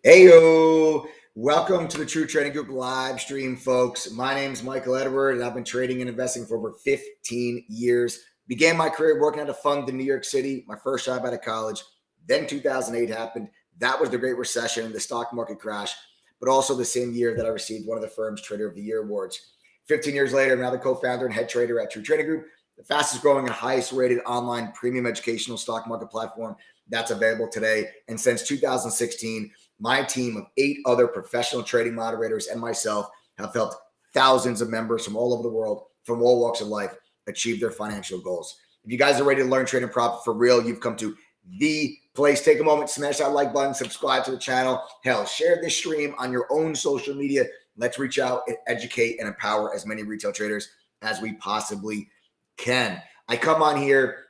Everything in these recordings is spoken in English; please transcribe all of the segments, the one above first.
Heyo, welcome to the True Trading Group live stream, folks. My name is Michael Edward, and I've been trading and investing for over 15 years. Began my career working at a fund in New York City, my first job out of college. Then 2008 happened. That was the Great Recession and the stock market crash, but also the same year that I received one of the firm's Trader of the Year awards. 15 years later, I'm now the co-founder and head trader at True Trading Group, the fastest growing and highest rated online premium educational stock market platform that's available today. And since 2016, my team of 8 other professional trading moderators and myself have helped thousands of members from all over the world, from all walks of life, achieve their financial goals. If you guys are ready to learn, trade, and profit for real, you've come to the place. Take a moment, smash that like button, subscribe to the channel. Hell, share this stream on your own social media. Let's reach out and educate and empower as many retail traders as we possibly can. I come on here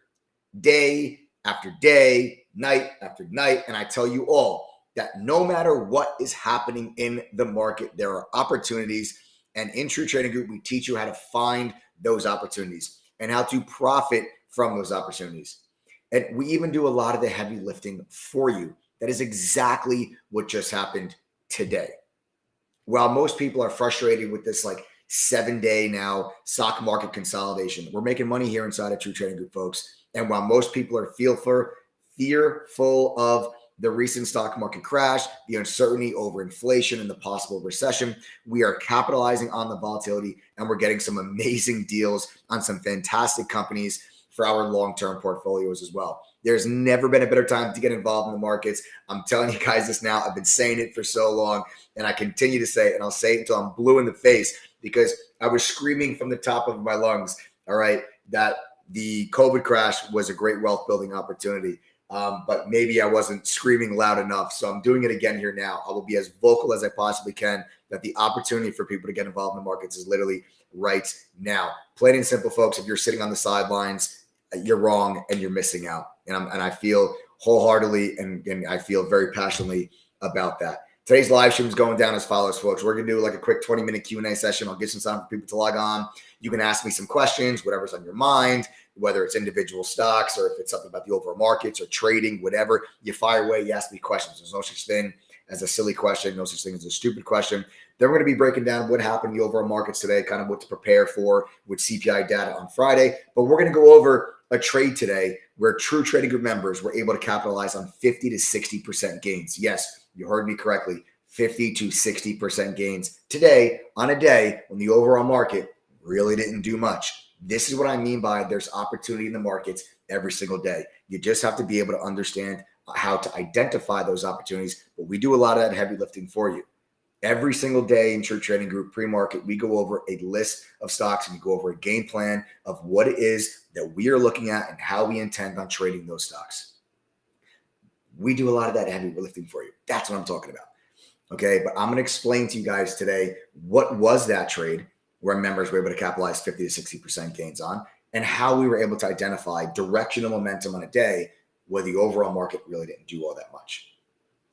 day after day, night after night, and I tell you all that no matter what is happening in the market, there are opportunities. And in True Trading Group, we teach you how to find those opportunities and how to profit from those opportunities. And we even do a lot of the heavy lifting for you. That is exactly what just happened today. While most people are frustrated with this 7-day now stock market consolidation, we're making money here inside of True Trading Group, folks. And while most people are fearful of the recent stock market crash, the uncertainty over inflation and the possible recession, we are capitalizing on the volatility, and we're getting some amazing deals on some fantastic companies for our long-term portfolios as well. There's never been a better time to get involved in the markets. I'm telling you guys this now. I've been saying it for so long, and I continue to say it, and I'll say it until I'm blue in the face, because I was screaming from the top of my lungs, all right, that the COVID crash was a great wealth building opportunity. But maybe I wasn't screaming loud enough. So I'm doing it again here now. I will be as vocal as I possibly can that the opportunity for people to get involved in the markets is literally right now. Plain and simple, folks, if you're sitting on the sidelines, you're wrong and you're missing out. And I feel wholeheartedly and I feel very passionately about that. Today's live stream is going down as follows, folks. We're going to do a quick 20-minute Q&A session. I'll give some time for people to log on. You can ask me some questions, whatever's on your mind, whether it's individual stocks or if it's something about the overall markets or trading, whatever. You fire away, you ask me questions. There's no such thing as a silly question, no such thing as a stupid question. Then we're going to be breaking down what happened in the overall markets today, kind of what to prepare for with CPI data on Friday. But we're going to go over a trade today where True Trading Group members were able to capitalize on 50 to 60% gains. Yes, you heard me correctly, 50 to 60% gains today on a day when the overall market really didn't do much. This is what I mean by there's opportunity in the markets every single day. You just have to be able to understand how to identify those opportunities, but we do a lot of that heavy lifting for you. Every single day in True Trading Group pre-market, we go over a list of stocks and we go over a game plan of what it is that we are looking at and how we intend on trading those stocks. We do a lot of that heavy lifting for you. That's what I'm talking about. Okay, but I'm going to explain to you guys today what was that trade where members were able to capitalize 50 to 60% gains on, and how we were able to identify directional momentum on a day where the overall market really didn't do all that much.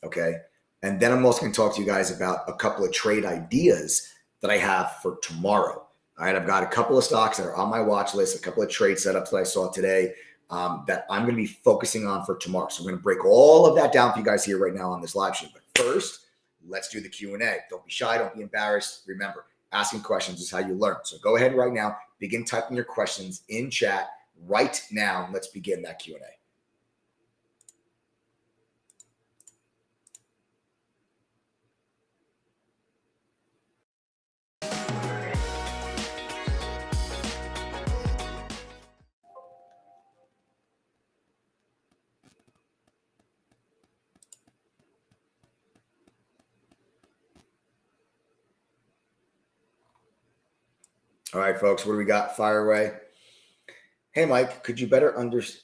Okay, and then I'm also going to talk to you guys about a couple of trade ideas that I have for tomorrow. All right, I've got a couple of stocks that are on my watch list, a couple of trade setups that I saw today that I'm going to be focusing on for tomorrow. So I'm going to break all of that down for you guys here right now on this live stream. But first, let's do the Q&A. Don't be shy. Don't be embarrassed. Remember, asking questions is how you learn. So go ahead right now, begin typing your questions in chat right now. Let's begin that Q&A. All right, folks, what do we got? Fire away. Hey, Mike, could you better understand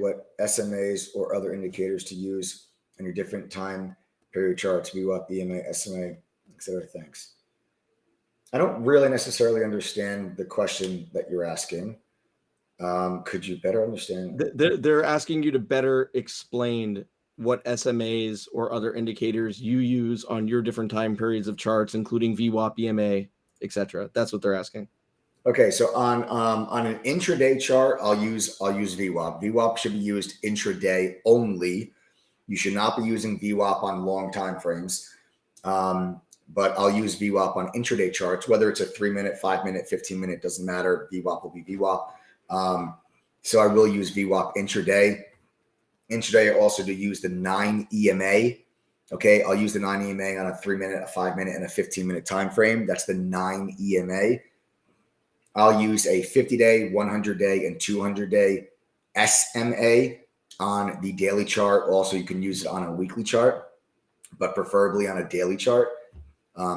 what SMAs or other indicators to use in your different time period charts, VWAP, EMA, SMA, etc.? Thanks. I don't really necessarily understand the question that you're asking. Could you better understand? They're asking you to better explain what SMAs or other indicators you use on your different time periods of charts, including VWAP, EMA, etc. That's what they're asking. Okay, so on an intraday chart, I'll use VWAP. VWAP should be used intraday only. You should not be using VWAP on long time frames. But I'll use VWAP on intraday charts, whether it's a 3-minute, 5-minute, 15-minute, doesn't matter. VWAP will be VWAP. So I will use VWAP intraday. Intraday, I also do use the 9 EMA. Okay, I'll use the 9 EMA on a 3-minute, a 5-minute, and a 15-minute time frame. That's the 9 EMA. I'll use a 50-day, 100-day, and 200-day SMA on the daily chart. Also, you can use it on a weekly chart, but preferably on a daily chart.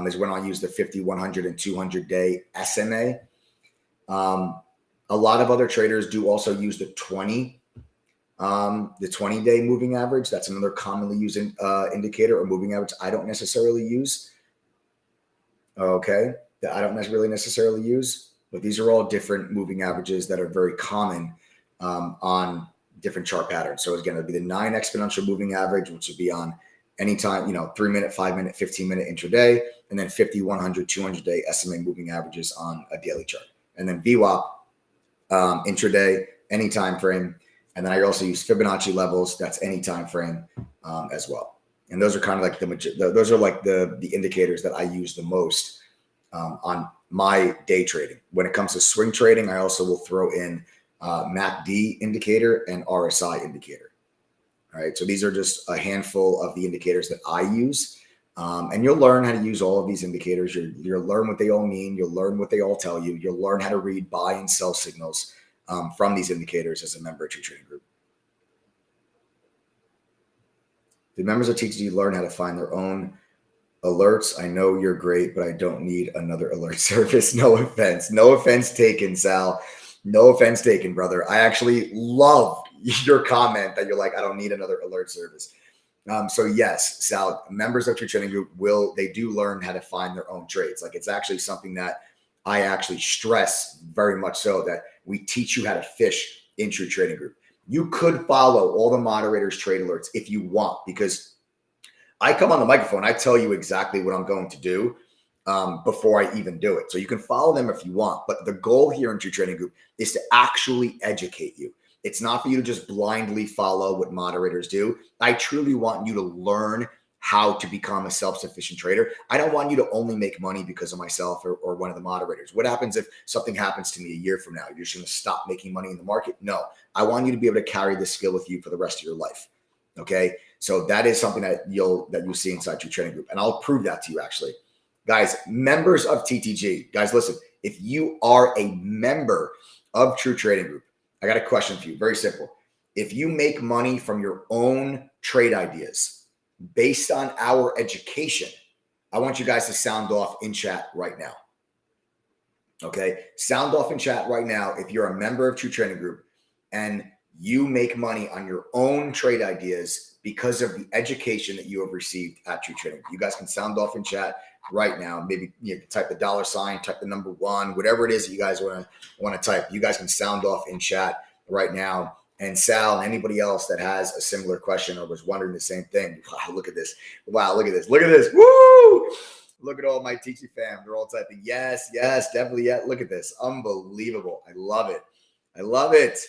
Is when I'll use the 50, 100, and 200-day SMA. A lot of other traders do also use the 20-day moving average. That's another commonly used indicator or moving average I don't necessarily use. Okay, that I don't really necessarily use, but these are all different moving averages that are very common on different chart patterns. So again, it'll be the 9 exponential moving average, which would be on anytime, 3-minute, 5-minute, 15-minute intraday, and then 50, 100, 200-day SMA moving averages on a daily chart. And then VWAP intraday, any time frame. And then I also use Fibonacci levels. That's any time frame as well. And those are kind of like the indicators that I use the most on my day trading. When it comes to swing trading, I also will throw in MACD indicator and RSI indicator. All right, so these are just a handful of the indicators that I use. And you'll learn how to use all of these indicators. You'll learn what they all mean. You'll learn what they all tell you. You'll learn how to read buy and sell signals from these indicators as a member of your trading group. The members of TTG learn how to find their own alerts. I know you're great, but I don't need another alert service. No offense. No offense taken, Sal. No offense taken, brother. I actually love your comment that you're like, I don't need another alert service. So yes, Sal, members of your trading group they do learn how to find their own trades. Like it's actually something that I actually stress very much so, that we teach you how to fish into your trading group. You could follow all the moderators' trade alerts if you want, because I come on the microphone, I tell you exactly what I'm going to do before I even do it. So you can follow them if you want, but the goal here in your trading group is to actually educate you. It's not for you to just blindly follow what moderators do. I truly want you to learn how to become a self-sufficient trader. I don't want you to only make money because of myself or one of the moderators. What happens if something happens to me a year from now? You're just going to stop making money in the market? No, I want you to be able to carry this skill with you for the rest of your life. Okay, so that is something that you'll see inside your trading group, and I'll prove that to you actually. Guys, members of TTG, guys, listen, if you are a member of True Trading Group, I got a question for you. Very simple. If you make money from your own trade ideas based on our education, I want you guys to sound off in chat right now. Okay. Sound off in chat right now if you're a member of True Trading Group and you make money on your own trade ideas because of the education that you have received at True Trading Group. You guys can sound off in chat right now. Maybe you can type the $, type the number 1, whatever it is that you guys want to type. You guys can sound off in chat right now. And Sal and anybody else that has a similar question or was wondering the same thing. Wow, look at this. Wow, look at this. Look at this. Woo! Look at all my TT fam. They're all typing yes, yes, definitely. Yeah. Look at this. Unbelievable. I love it. I love it.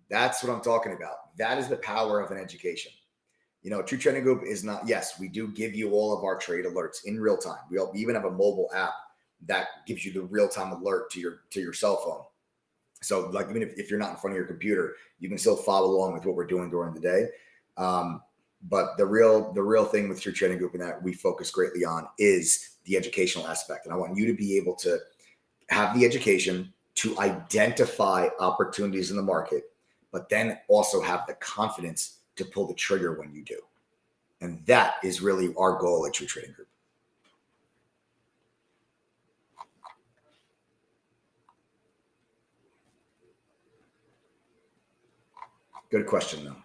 That's what I'm talking about. That is the power of an education. True Trading Group is not, yes, we do give you all of our trade alerts in real time. We even have a mobile app that gives you the real-time alert to your cell phone. So like, even if you're not in front of your computer, you can still follow along with what we're doing during the day. But the real thing with True Trading Group and that we focus greatly on is the educational aspect. And I want you to be able to have the education to identify opportunities in the market, but then also have the confidence to pull the trigger when you do. And that is really our goal at True Trading Group. Good question, though.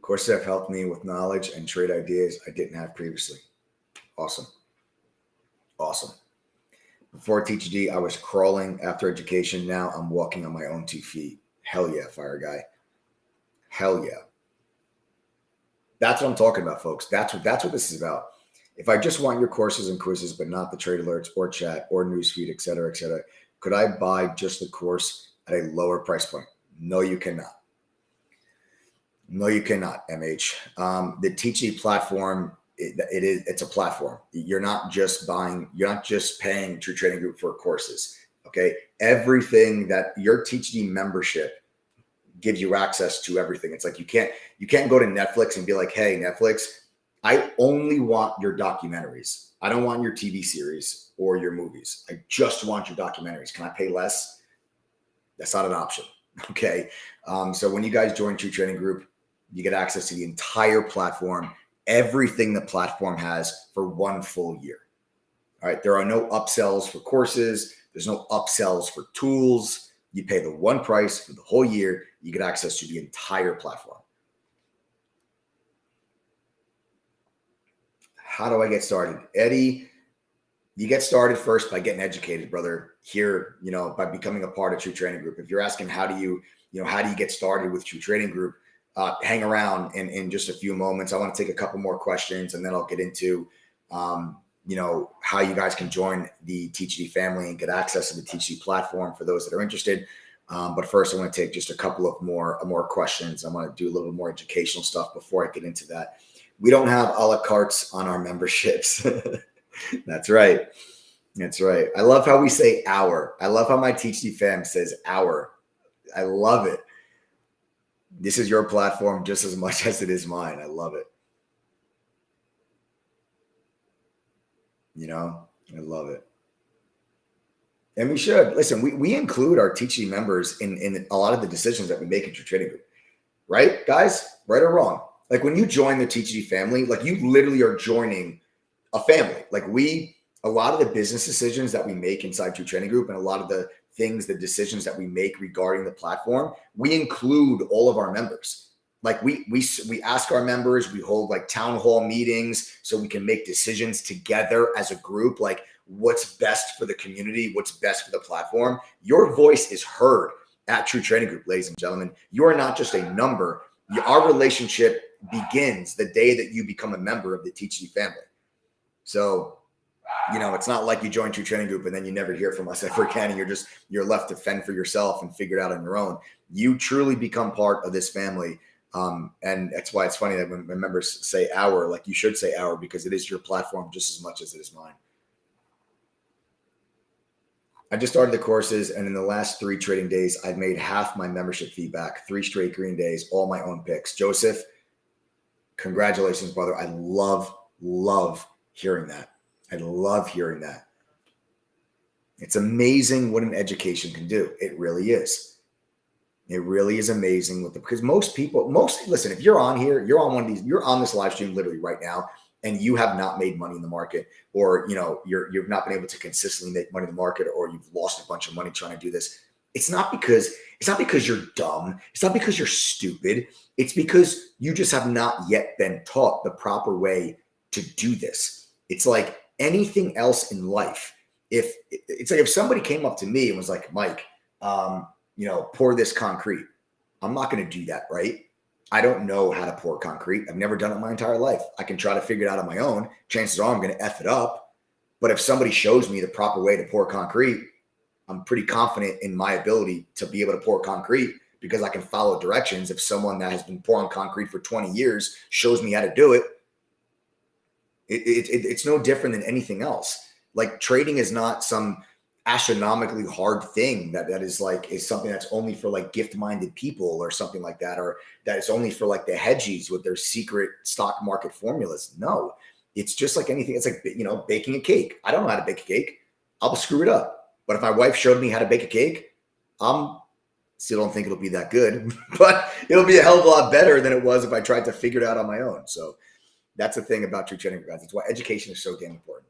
Courses have helped me with knowledge and trade ideas I didn't have previously. Awesome. Awesome. Before TTG, I was crawling after education. Now I'm walking on my own 2 feet. Hell yeah, fire guy. Hell yeah. That's what I'm talking about, folks. That's what this is about. If I just want your courses and quizzes, but not the trade alerts or chat or newsfeed, et cetera, Could I buy just the course at a lower price point? No, you cannot. No, you cannot, MH. The Teaching platform, it's a platform. You're not just paying True Trading Group for courses. Okay. Everything that your Teaching membership gives you access to everything. It's like you can't go to Netflix and be like, hey, Netflix, I only want your documentaries. I don't want your TV series or your movies. I just want your documentaries. Can I pay less? That's not an option. Okay. So when you guys join True Trading Group, you get access to the entire platform, everything the platform has for 1 full year. All right. There are no upsells for courses. There's no upsells for tools. You pay the one price for the whole year. You get access to the entire platform. How do I get started? Eddie, you get started first by getting educated, brother, here, by becoming a part of True Trading Group. If you're asking how do you get started with True Trading Group, hang around in just a few moments. I want to take a couple more questions and then I'll get into, how you guys can join the TGD family and get access to the TGD platform for those that are interested. But first, I want to take just a couple of more questions. I want to do a little more educational stuff before I get into that. We don't have a la cartes on our memberships. That's right. That's right. I love how we say our. I love how my TGD fam says our. I love it. This is your platform just as much as it is mine. I love it. I love it. And we should. Listen, we include our TGD members in a lot of the decisions that we make in True Trading Group. Right, guys? Right or wrong? Like when you join the TGD family, like you literally are joining a family. Like a lot of the business decisions that we make inside True Trading Group and a lot of the decisions that we make regarding the platform, we include all of our members. Like we ask our members, we hold like town hall meetings so we can make decisions together as a group, like what's best for the community, what's best for the platform. Your voice is heard at True Trading Group, ladies and gentlemen. You are not just a number. Our relationship begins the day that you become a member of the TGD family. So, it's not like you join True Trading Group and then you never hear from us ever again and you're left to fend for yourself and figure it out on your own. You truly become part of this family. And that's why it's funny that when members say our, like you should say our, because it is your platform just as much as it is mine. I just started the courses, and in the last 3 trading days, I've made half my membership fee back. 3 straight green days, all my own picks. Joseph, congratulations, brother. I love hearing that. I love hearing that. It's amazing what an education can do. It really is. It really is amazing because listen, if you're on here, you're on one of these, you're on this live stream literally right now, and you have not made money in the market, or you've not been able to consistently make money in the market, or you've lost a bunch of money trying to do this. It's not because you're dumb. It's not because you're stupid. It's because you just have not yet been taught the proper way to do this. It's like anything else in life. If somebody came up to me and was like, Mike, pour this concrete. I'm not going to do that, right? I don't know how to pour concrete. I've never done it my entire life. I can try to figure it out on my own. Chances are I'm going to F it up. But if somebody shows me the proper way to pour concrete, I'm pretty confident in my ability to be able to pour concrete because I can follow directions. If someone that has been pouring concrete for 20 years shows me how to do it, it's no different than anything else. Like trading is not some astronomically hard thing that is something that's only for like gift-minded people or something like that, or that it's only for like the hedgies with their secret stock market formulas. No, it's just like anything. It's like, baking a cake. I don't know how to bake a cake. I'll screw it up. But if my wife showed me how to bake a cake, still don't think it'll be that good, but it'll be a hell of a lot better than it was if I tried to figure it out on my own. So that's the thing about True Trading, guys. It's why education is so damn important.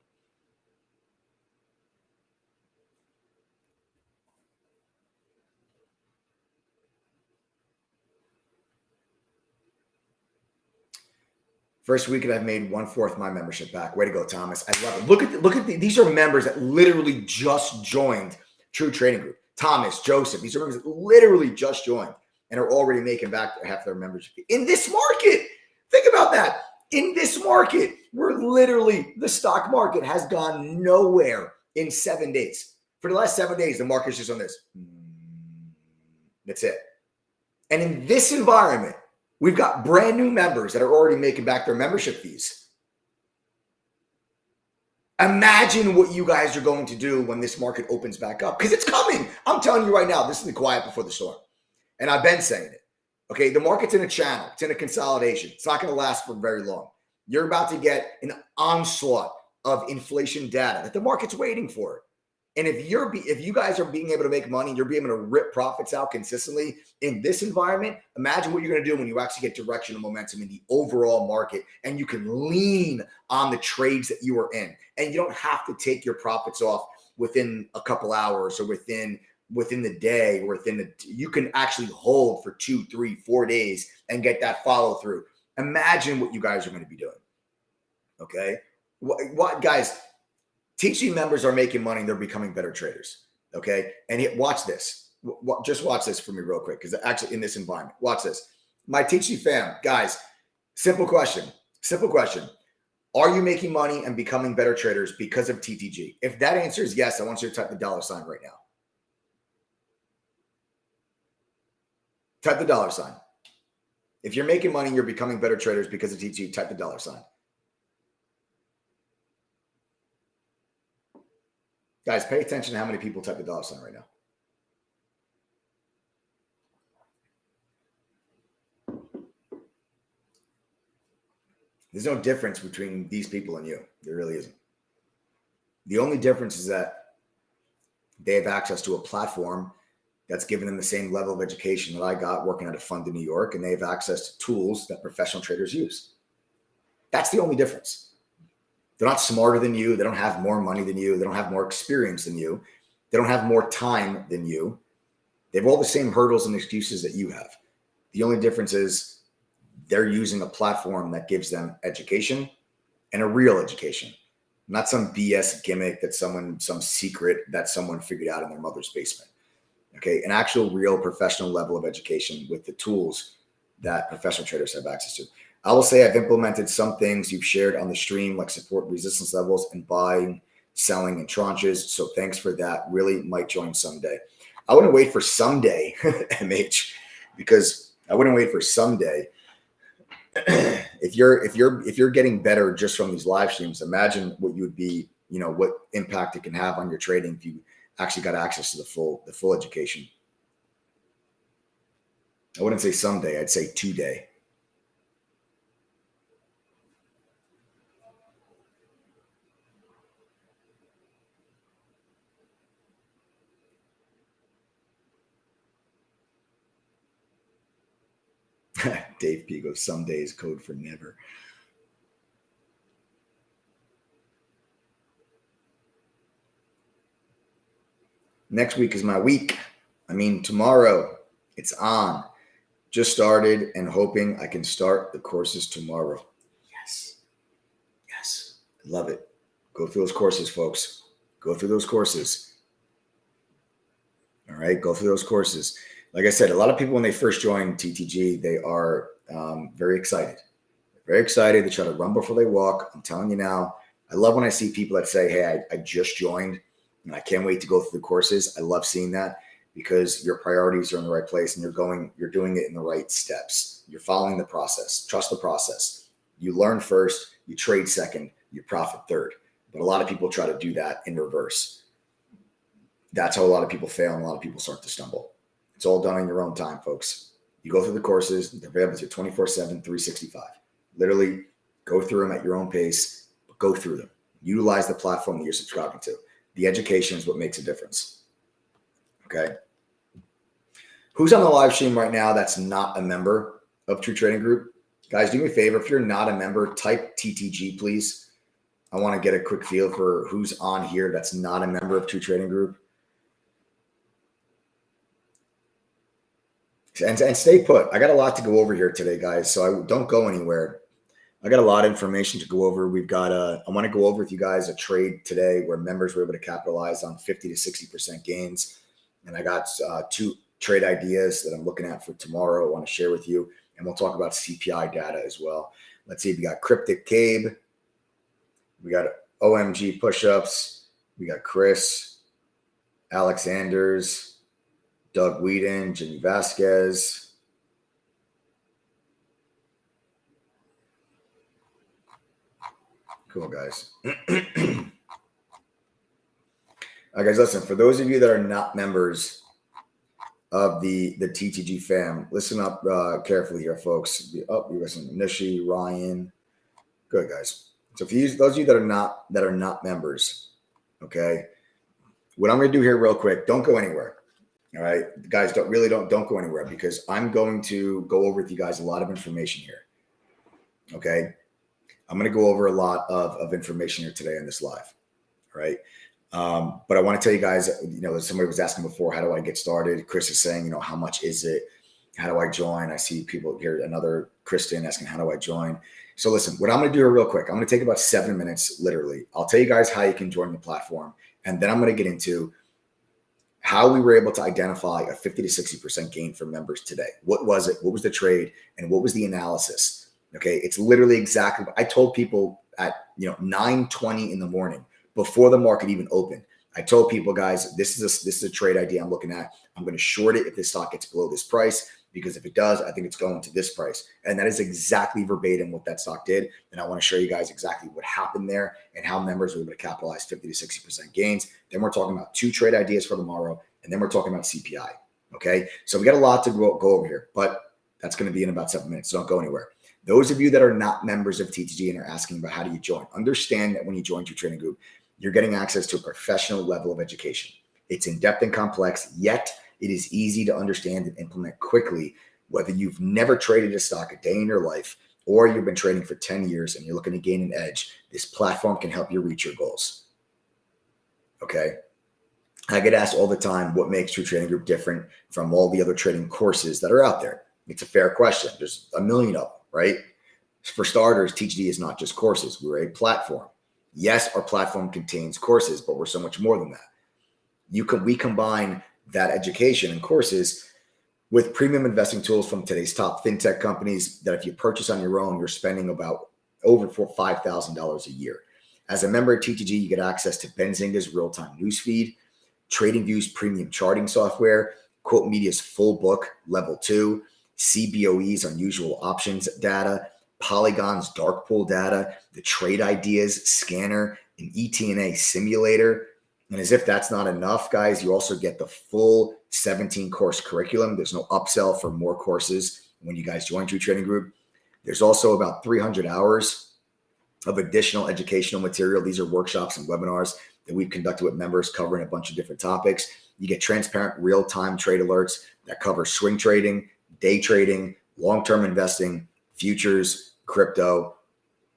First weekend, I've made 1/4 my membership back. Way to go, Thomas. I love it. Look at these are members that literally just joined True Trading Group. Thomas, Joseph, these are members that literally just joined and are already making back half their membership in this market. Think about that. In this market, the stock market has gone nowhere in 7 days. For the last 7 days, the market's just on this. That's it. And in this environment, we've got brand new members that are already making back their membership fees. Imagine what you guys are going to do when this market opens back up, because it's coming. I'm telling you right now, this is the quiet before the storm. And I've been saying it. Okay, the market's in a channel. It's in a consolidation. It's not going to last for very long. You're about to get an onslaught of inflation data that the market's waiting for. And if you guys are being able to make money, you're being able to rip profits out consistently in this environment, imagine what you're going to do when you actually get directional momentum in the overall market and you can lean on the trades that you are in. And you don't have to take your profits off within a couple hours or within the day, or you can actually hold for 2, 3, 4 days and get that follow through. Imagine what you guys are going to be doing. Okay. What guys, teaching members are making money. They're becoming better traders. Okay. And watch this. Just watch this for me real quick. Because actually in this environment, watch this. My teaching fam, guys, simple question. Are you making money and becoming better traders because of TTG? If that answer is yes, I want you to type the $sign right now. Type the $sign. If you're making money, you're becoming better traders because of TTG, type the $sign. Guys, pay attention to how many people type the $sign right now. There's no difference between these people and you. There really isn't. The only difference is that they have access to a platform that's given them the same level of education that I got working at a fund in New York, and they have access to tools that professional traders use. That's the only difference. They're not smarter than you. They don't have more money than you. They don't have more experience than you. They don't have more time than you. They have all the same hurdles and excuses that you have. The only difference is they're using a platform that gives them education, and a real education, not some BS gimmick that some secret that someone figured out in their mother's basement. Okay, an actual real professional level of education with the tools that professional traders have access to. I will say I've implemented some things you've shared on the stream, like support resistance levels and buying, selling in tranches. So thanks for that. Really might join someday. I wouldn't wait for someday, MH, because I wouldn't wait for someday. If you're getting better just from these live streams, imagine what you would be, what impact it can have on your trading if you actually got access to the full education. I wouldn't say someday, I'd say today. Dave P goes, someday is code for never. Next week is my week. Tomorrow it's on. Just started and hoping I can start the courses tomorrow. Yes. I love it. Go through those courses, folks. Go through those courses. All right. Go through those courses. Like I said, a lot of people, when they first join TTG, they are very excited. Very excited. They try to run before they walk. I'm telling you now, I love when I see people that say, hey, I just joined and I can't wait to go through the courses. I love seeing that because your priorities are in the right place and you're doing it in the right steps. You're following the process. Trust the process. You learn first, you trade second, you profit third. But a lot of people try to do that in reverse. That's how a lot of people fail and a lot of people start to stumble. It's all done in your own time, folks. You go through the courses, they're available to 24/7, 365. Literally go through them at your own pace, but go through them. Utilize the platform that you're subscribing to. The education is what makes a difference. Okay. Who's on the live stream right now that's not a member of True Trading Group? Guys, do me a favor. If you're not a member, type TTG, please. I want to get a quick feel for who's on here that's not a member of True Trading Group. And stay put. I got a lot to go over here today, guys, so don't go anywhere. I got a lot of information to go over. I want to go over with you guys a trade today where members were able to capitalize on 50 to 60% gains. And I got 2 trade ideas that I'm looking at for tomorrow I want to share with you. And we'll talk about CPI data as well. Let's see. We got Cryptic Cabe. We got OMG push-ups. We got Chris. Alexanders, Doug Whedon, Jimmy Vasquez. Cool, guys. All right, guys, listen, for those of you that are not members of the TTG fam, listen up carefully here, folks. Oh, you listen, Nishi, Ryan. Good, guys. So for you, those of you that are not members, okay, what I'm going to do here real quick, don't go anywhere. All right, guys, don't go anywhere, because I'm going to go over with you guys a lot of information here. Okay, I'm going to go over a lot of information here today on this live. All right. But I want to tell you guys, somebody was asking before, how do I get started? Chris is saying, how much is it? How do I join? I see people here, another Kristen asking, how do I join? So listen, what I'm going to do here real quick, I'm going to take about 7 minutes, literally. I'll tell you guys how you can join the platform. And then I'm going to get into how we were able to identify a 50 to 60% gain for members today. What was it? What was the trade? And what was the analysis? Okay. It's literally exactly what I told people at 9:20 in the morning, before the market even opened. I told people, guys, this is a trade idea I'm looking at. I'm going to short it if this stock gets below this price, because if it does, I think it's going to this price. And that is exactly verbatim what that stock did. And I want to show you guys exactly what happened there and how members were able to capitalize 50 to 60% gains. Then we're talking about 2 trade ideas for tomorrow. And then we're talking about CPI. Okay. So we got a lot to go over here, but that's going to be in about 7 minutes. So don't go anywhere. Those of you that are not members of TTG and are asking about how do you join, understand that when you join your trading group, you're getting access to a professional level of education. It's in-depth and complex, yet it is easy to understand and implement quickly, whether you've never traded a stock a day in your life or you've been trading for 10 years and you're looking to gain an edge. This platform can help you reach your goals. Okay. I get asked all the time, what makes True Trading Group different from all the other trading courses that are out there? It's a fair question. There's a million of them, right? For starters, TTG is not just courses. We're a platform. Yes, our platform contains courses, but we're so much more than that. We combine that education and courses with premium investing tools from today's top fintech companies that if you purchase on your own, you're spending about over $5,000 a year. As a member of TTG, you get access to Benzinga's real-time newsfeed, TradingView's premium charting software, Quote Media's full book, Level 2, CBOE's unusual options data, Polygon's dark pool data, the trade ideas scanner, an ETNA simulator. And as if that's not enough, guys, you also get the full 17 course curriculum. There's no upsell for more courses when you guys join True Trading Group. There's also about 300 hours of additional educational material. These are workshops and webinars that we've conducted with members covering a bunch of different topics. You get transparent real-time trade alerts that cover swing trading, day trading, long-term investing, futures, crypto.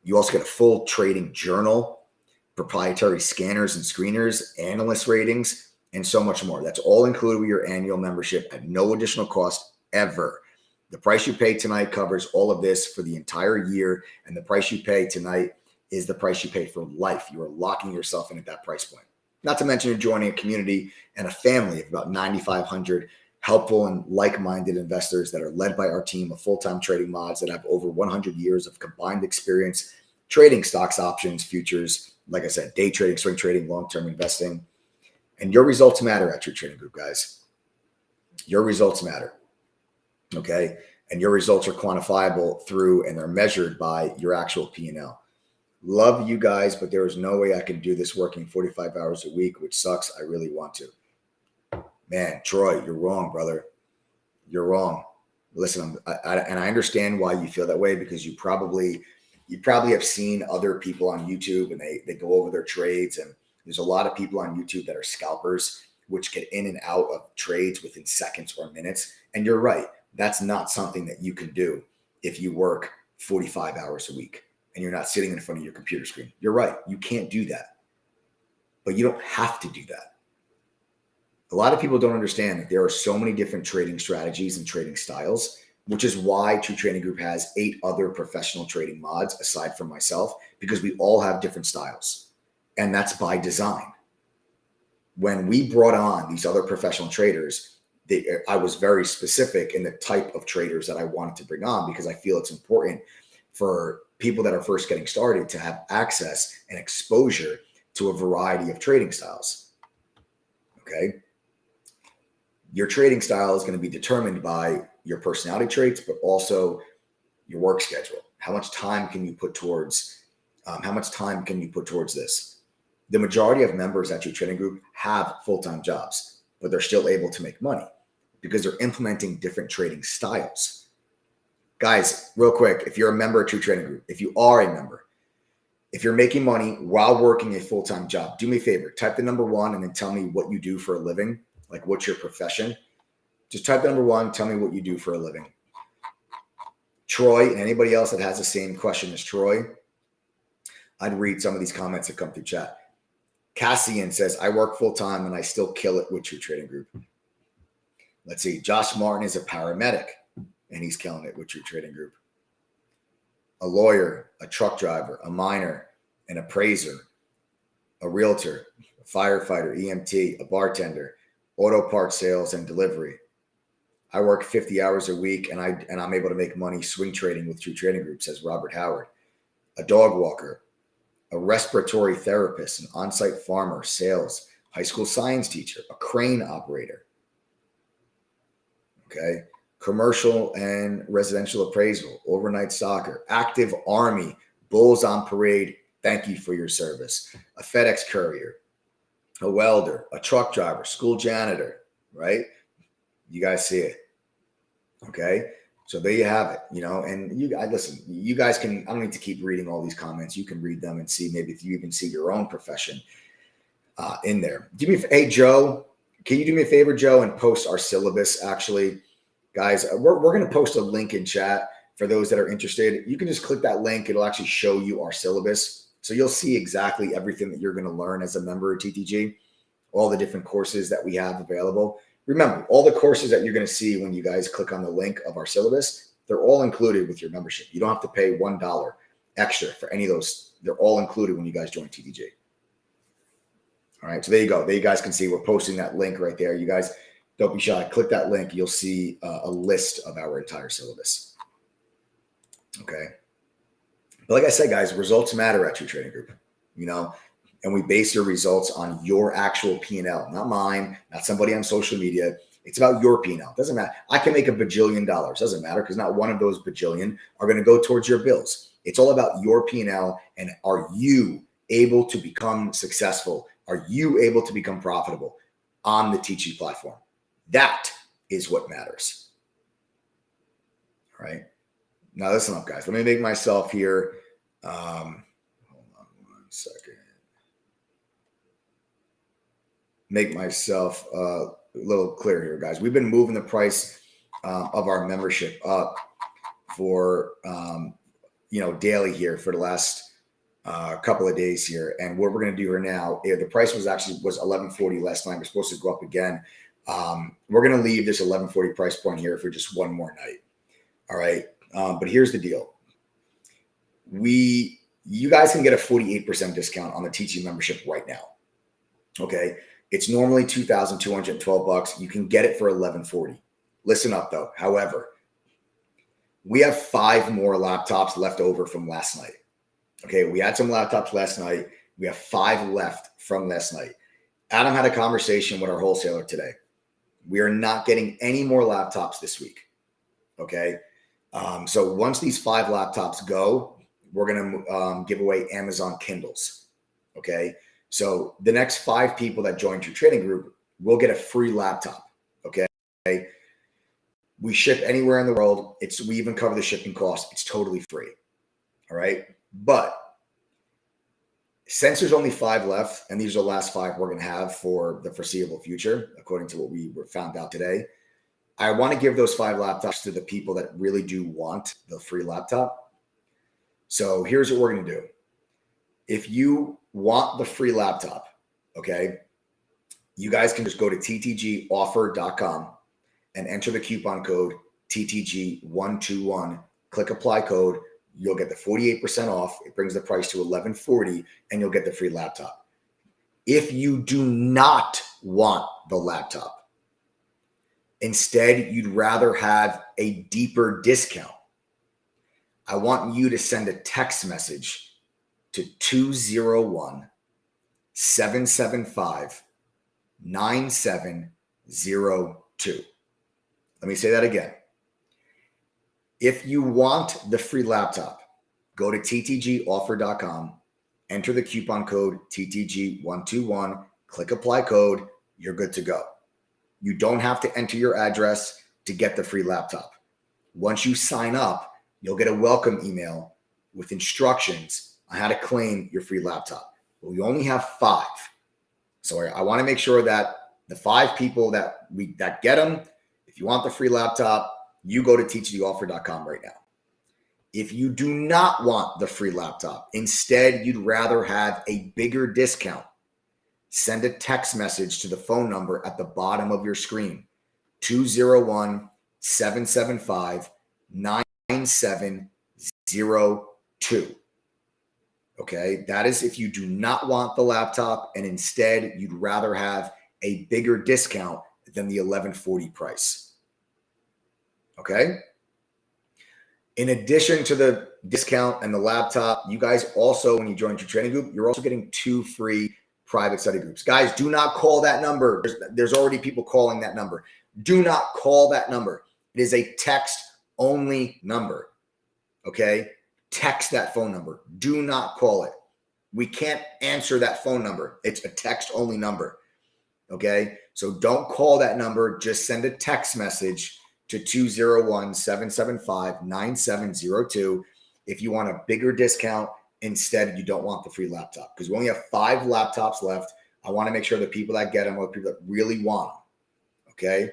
You also get a full trading journal, proprietary scanners and screeners, analyst ratings, and so much more. That's all included with your annual membership at no additional cost ever. The price you pay tonight covers all of this for the entire year, and the price you pay tonight is the price you pay for life. You are locking yourself in at that price point. Not to mention you're joining a community and a family of about 9,500 helpful and like-minded investors that are led by our team of full-time trading mods that have over 100 years of combined experience trading stocks, options, futures, like I said, day trading, swing trading, long-term investing. And your results matter at True Trading Group, guys. Your results matter, okay? And your results are quantifiable through, and they're measured by your actual P&L. Love you guys, but there is no way I can do this working 45 hours a week, which sucks. I really want to. Man, Troy, you're wrong, brother. You're wrong. Listen, and I understand why you feel that way, because you probably have seen other people on YouTube and they go over their trades, and there's a lot of people on YouTube that are scalpers, which get in and out of trades within seconds or minutes. And you're right. That's not something that you can do if you work 45 hours a week and you're not sitting in front of your computer screen. You're right. You can't do that, but you don't have to do that. A lot of people don't understand that there are so many different trading strategies and trading styles, which is why True Trading Group has 8 other professional trading mods aside from myself, because we all have different styles. And that's by design. When we brought on these other professional traders, I was very specific in the type of traders that I wanted to bring on, because I feel it's important for people that are first getting started to have access and exposure to a variety of trading styles. Okay. Your trading style is going to be determined by your personality traits, but also your work schedule. How much time can you put towards this? The majority of members at your trading group have full-time jobs, but they're still able to make money because they're implementing different trading styles. Guys, real quick, if you're a member at your trading group, if you are a member, if you're making money while working a full-time job, do me a favor, type the number 1 and then tell me what you do for a living, like what's your profession. Just type the number 1, tell me what you do for a living. Troy and anybody else that has the same question as Troy, I'd read some of these comments that come through chat. Cassian says, I work full-time and I still kill it with your trading group. Let's see. Josh Martin is a paramedic and he's killing it with your trading group. A lawyer, a truck driver, a miner, an appraiser, a realtor, a firefighter, EMT, a bartender, auto parts sales and delivery. I work 50 hours a week and I'm able to make money swing trading with True Trading Group, says Robert Howard. A dog walker, a respiratory therapist, an on-site farmer, sales, high school science teacher, a crane operator. Okay. Commercial and residential appraisal, overnight soccer, active army, bulls on parade. Thank you for your service. A FedEx courier, a welder, a truck driver, school janitor, right? You guys see it. Okay. So there you have it, and listen, you guys can, I don't need to keep reading all these comments. You can read them and see maybe if you even see your own profession in there. Hey, Joe, can you do me a favor, Joe, and post our syllabus? Actually, guys, we're going to post a link in chat for those that are interested. You can just click that link. It'll actually show you our syllabus. So you'll see exactly everything that you're going to learn as a member of TTG, all the different courses that we have available. Remember, all the courses that you're going to see when you guys click on the link of our syllabus, they're all included with your membership. You don't have to pay $1 extra for any of those. They're all included when you guys join TTG. All right, so there you go. There you guys can see we're posting that link right there. You guys don't be shy. Click that link. You'll see a list of our entire syllabus. Okay. But like I said, guys, results matter at your trading group, and we base your results on your actual P&L, not mine, not somebody on social media. It's about your P&L. Doesn't matter. I can make $1 bajillion. Doesn't matter because not one of those bajillion are going to go towards your bills. It's all about your P&L and are you able to become successful? Are you able to become profitable on the TG platform? That is what matters. All right. Now listen up, guys. Let me make myself here. Hold on 1 second. Make myself a little clear here, guys. We've been moving the price of our membership up for daily here for the last couple of days here. And what we're going to do here now, the price was $11.40 last night. We're supposed to go up again. We're going to leave this $11.40 price point here for just one more night. All right. But here's the deal. You guys can get a 48% discount on the teaching membership right now. Okay. It's normally $2,212. You can get it for $11.40. Listen up though. However, we have 5 more laptops left over from last night. Okay. We had some laptops last night. We have 5 left from last night. Adam had a conversation with our wholesaler today. We are not getting any more laptops this week. Okay. So once these 5 laptops go, we're going to give away Amazon Kindles. Okay. So the next 5 people that join your trading group will get a free laptop. Okay. We ship anywhere in the world. We even cover the shipping cost. It's totally free. All right. But since there's only 5 left, and these are the last 5 we're going to have for the foreseeable future, according to what we found out today, I want to give those 5 laptops to the people that really do want the free laptop. So here's what we're going to do. If you want the free laptop, okay, you guys can just go to ttgoffer.com and enter the coupon code TTG121. Click apply code. You'll get the 48% off. It brings the price to $11.40 and you'll get the free laptop. If you do not want the laptop, instead you'd rather have a deeper discount, I want you to send a text message to 201-775-4200. 9702. Let me say that again. If you want the free laptop, go to ttgoffer.com, enter the coupon code TTG121, click apply code, you're good to go. You don't have to enter your address to get the free laptop. Once you sign up, you'll get a welcome email with instructions on how to claim your free laptop. But we only have 5. So I want to make sure that the 5 people that get them, if you want the free laptop, you go to ttgoffer.com right now. If you do not want the free laptop, instead you'd rather have a bigger discount, send a text message to the phone number at the bottom of your screen, 201-775-9702. Okay, that is if you do not want the laptop and instead you'd rather have a bigger discount than the $1140 price. Okay. In addition to the discount and the laptop, you guys also, when you join your training group, you're also getting 2 free private study groups. Guys, do not call that number. There's already people calling that number. Do not call that number. It is a text-only number. Okay? Text that phone number. Do not call it. We can't answer that phone number. It's a text-only number. Okay? So don't call that number. Just send a text message to 201-775-9702 if you want a bigger discount. Instead, you don't want the free laptop because we only have 5 laptops left. I want to make sure the people that get them are the people that really want them. Okay?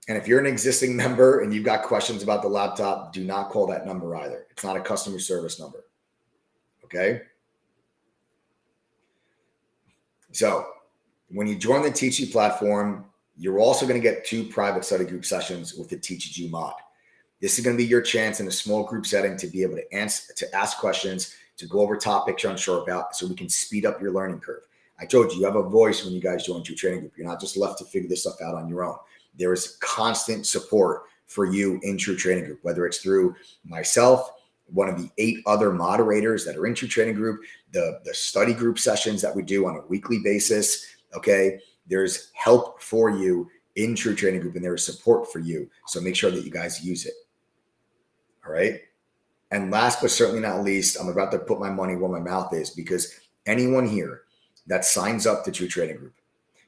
And if you're an existing member and you've got questions about the laptop, do not call that number either. It's not a customer service number. Okay? So when you join the TeachU platform, you're also going to get 2 private study group sessions with the TeachU mod. This is going to be your chance in a small group setting to be able to ask questions, to go over topics you're unsure about so we can speed up your learning curve. I told you have a voice when you guys join your training group. You're not just left to figure this stuff out on your own. There is constant support for you in True Training Group, whether it's through myself, one of the 8 other moderators that are in True Training Group, the study group sessions that we do on a weekly basis. Okay. There's help for you in True Training Group and there is support for you. So make sure that you guys use it. All right. And last but certainly not least, I'm about to put my money where my mouth is because anyone here that signs up to True Training Group,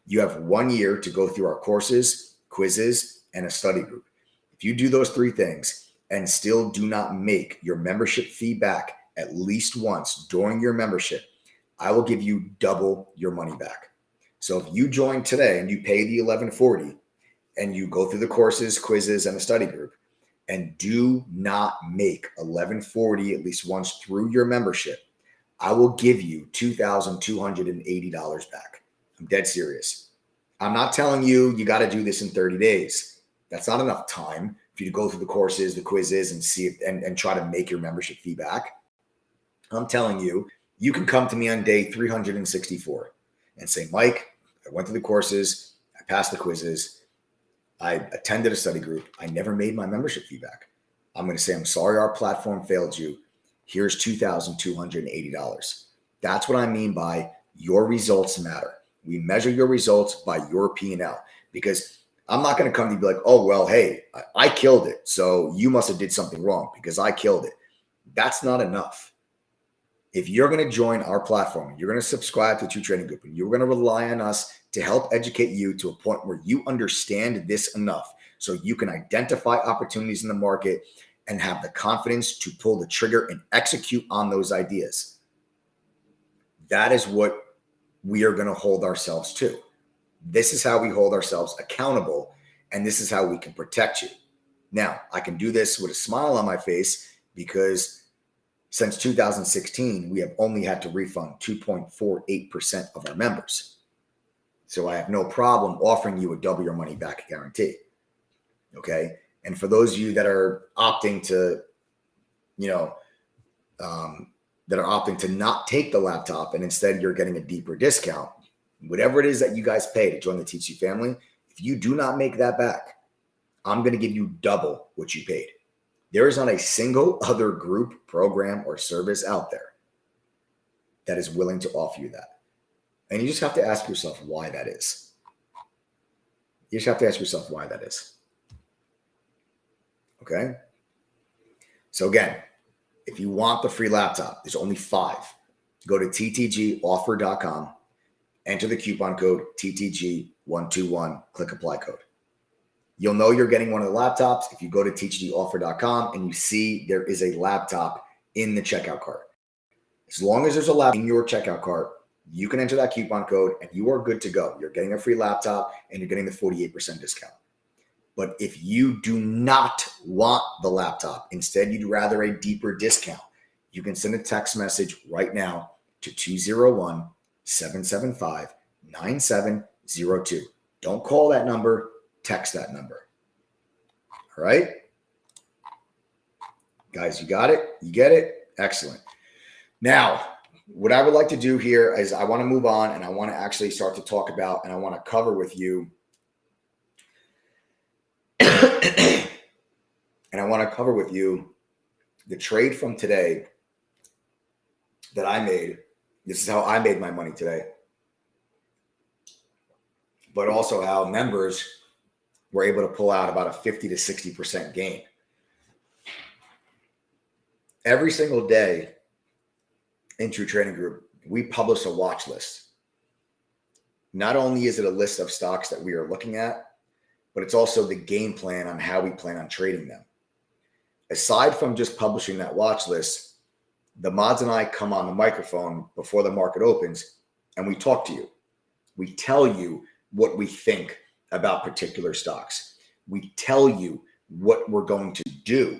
you have 1 year to go through our courses, quizzes, and a study group. If you do those 3 things and still do not make your membership fee back at least once during your membership, I will give you double your money back. So if you join today and you pay the $1140 and you go through the courses, quizzes, and a study group and do not make $1140 at least once through your membership, I will give you $2,280 back. I'm dead serious. I'm not telling you you got to do this in 30 days. That's not enough time for you to go through the courses, the quizzes, and see if, and try to make your membership fee back. I'm telling you, you can come to me on day 364 and say, Mike, I went through the courses, I passed the quizzes, I attended a study group, I never made my membership fee back. I'm going to say, I'm sorry our platform failed you. Here's $2,280. That's what I mean by your results matter. We measure your results by your P&L because I'm not going to come to you and be like, oh, well, hey, I killed it. So you must have did something wrong because I killed it. That's not enough. If you're going to join our platform, you're going to subscribe to True Training Group, and you're going to rely on us to help educate you to a point where you understand this enough so you can identify opportunities in the market and have the confidence to pull the trigger and execute on those ideas. That is what we are going to hold ourselves to. This is how we hold ourselves accountable, and this is how we can protect you. Now, I can do this with a smile on my face because since 2016, we have only had to refund 2.48% of our members. So I have no problem offering you a double your money back guarantee. Okay. And for those of you that are opting to, that are opting to not take the laptop and instead you're getting a deeper discount, whatever it is that you guys pay to join the TeachU family, if you do not make that back, I'm going to give you double what you paid. There is not a single other group, program, or service out there that is willing to offer you that. And you just have to ask yourself why that is. You just have to ask yourself why that is. Okay? So again, if you want the free laptop, there's only 5. Go to ttgoffer.com, enter the coupon code TTG121, click apply code. You'll know you're getting one of the laptops if you go to ttgoffer.com and you see there is a laptop in the checkout cart. As long as there's a laptop in your checkout cart, you can enter that coupon code and you are good to go. You're getting a free laptop and you're getting the 48% discount. But if you do not want the laptop, instead you'd rather a deeper discount, you can send a text message right now to 201-775-9702. Don't call that number, text that number. All right? Guys, you got it? You get it? Excellent. Now, what I would like to do here is I want to move on and I want to actually start to talk about and I want to cover with you the trade from today that I made. This is how I made my money today, but also how members were able to pull out about a 50 to 60% gain. Every single day in True Trading Group, we publish a watch list. Not only is it a list of stocks that we are looking at, but it's also the game plan on how we plan on trading them. Aside from just publishing that watch list, the mods and I come on the microphone before the market opens and we talk to you. We tell you what we think about particular stocks. We tell you what we're going to do.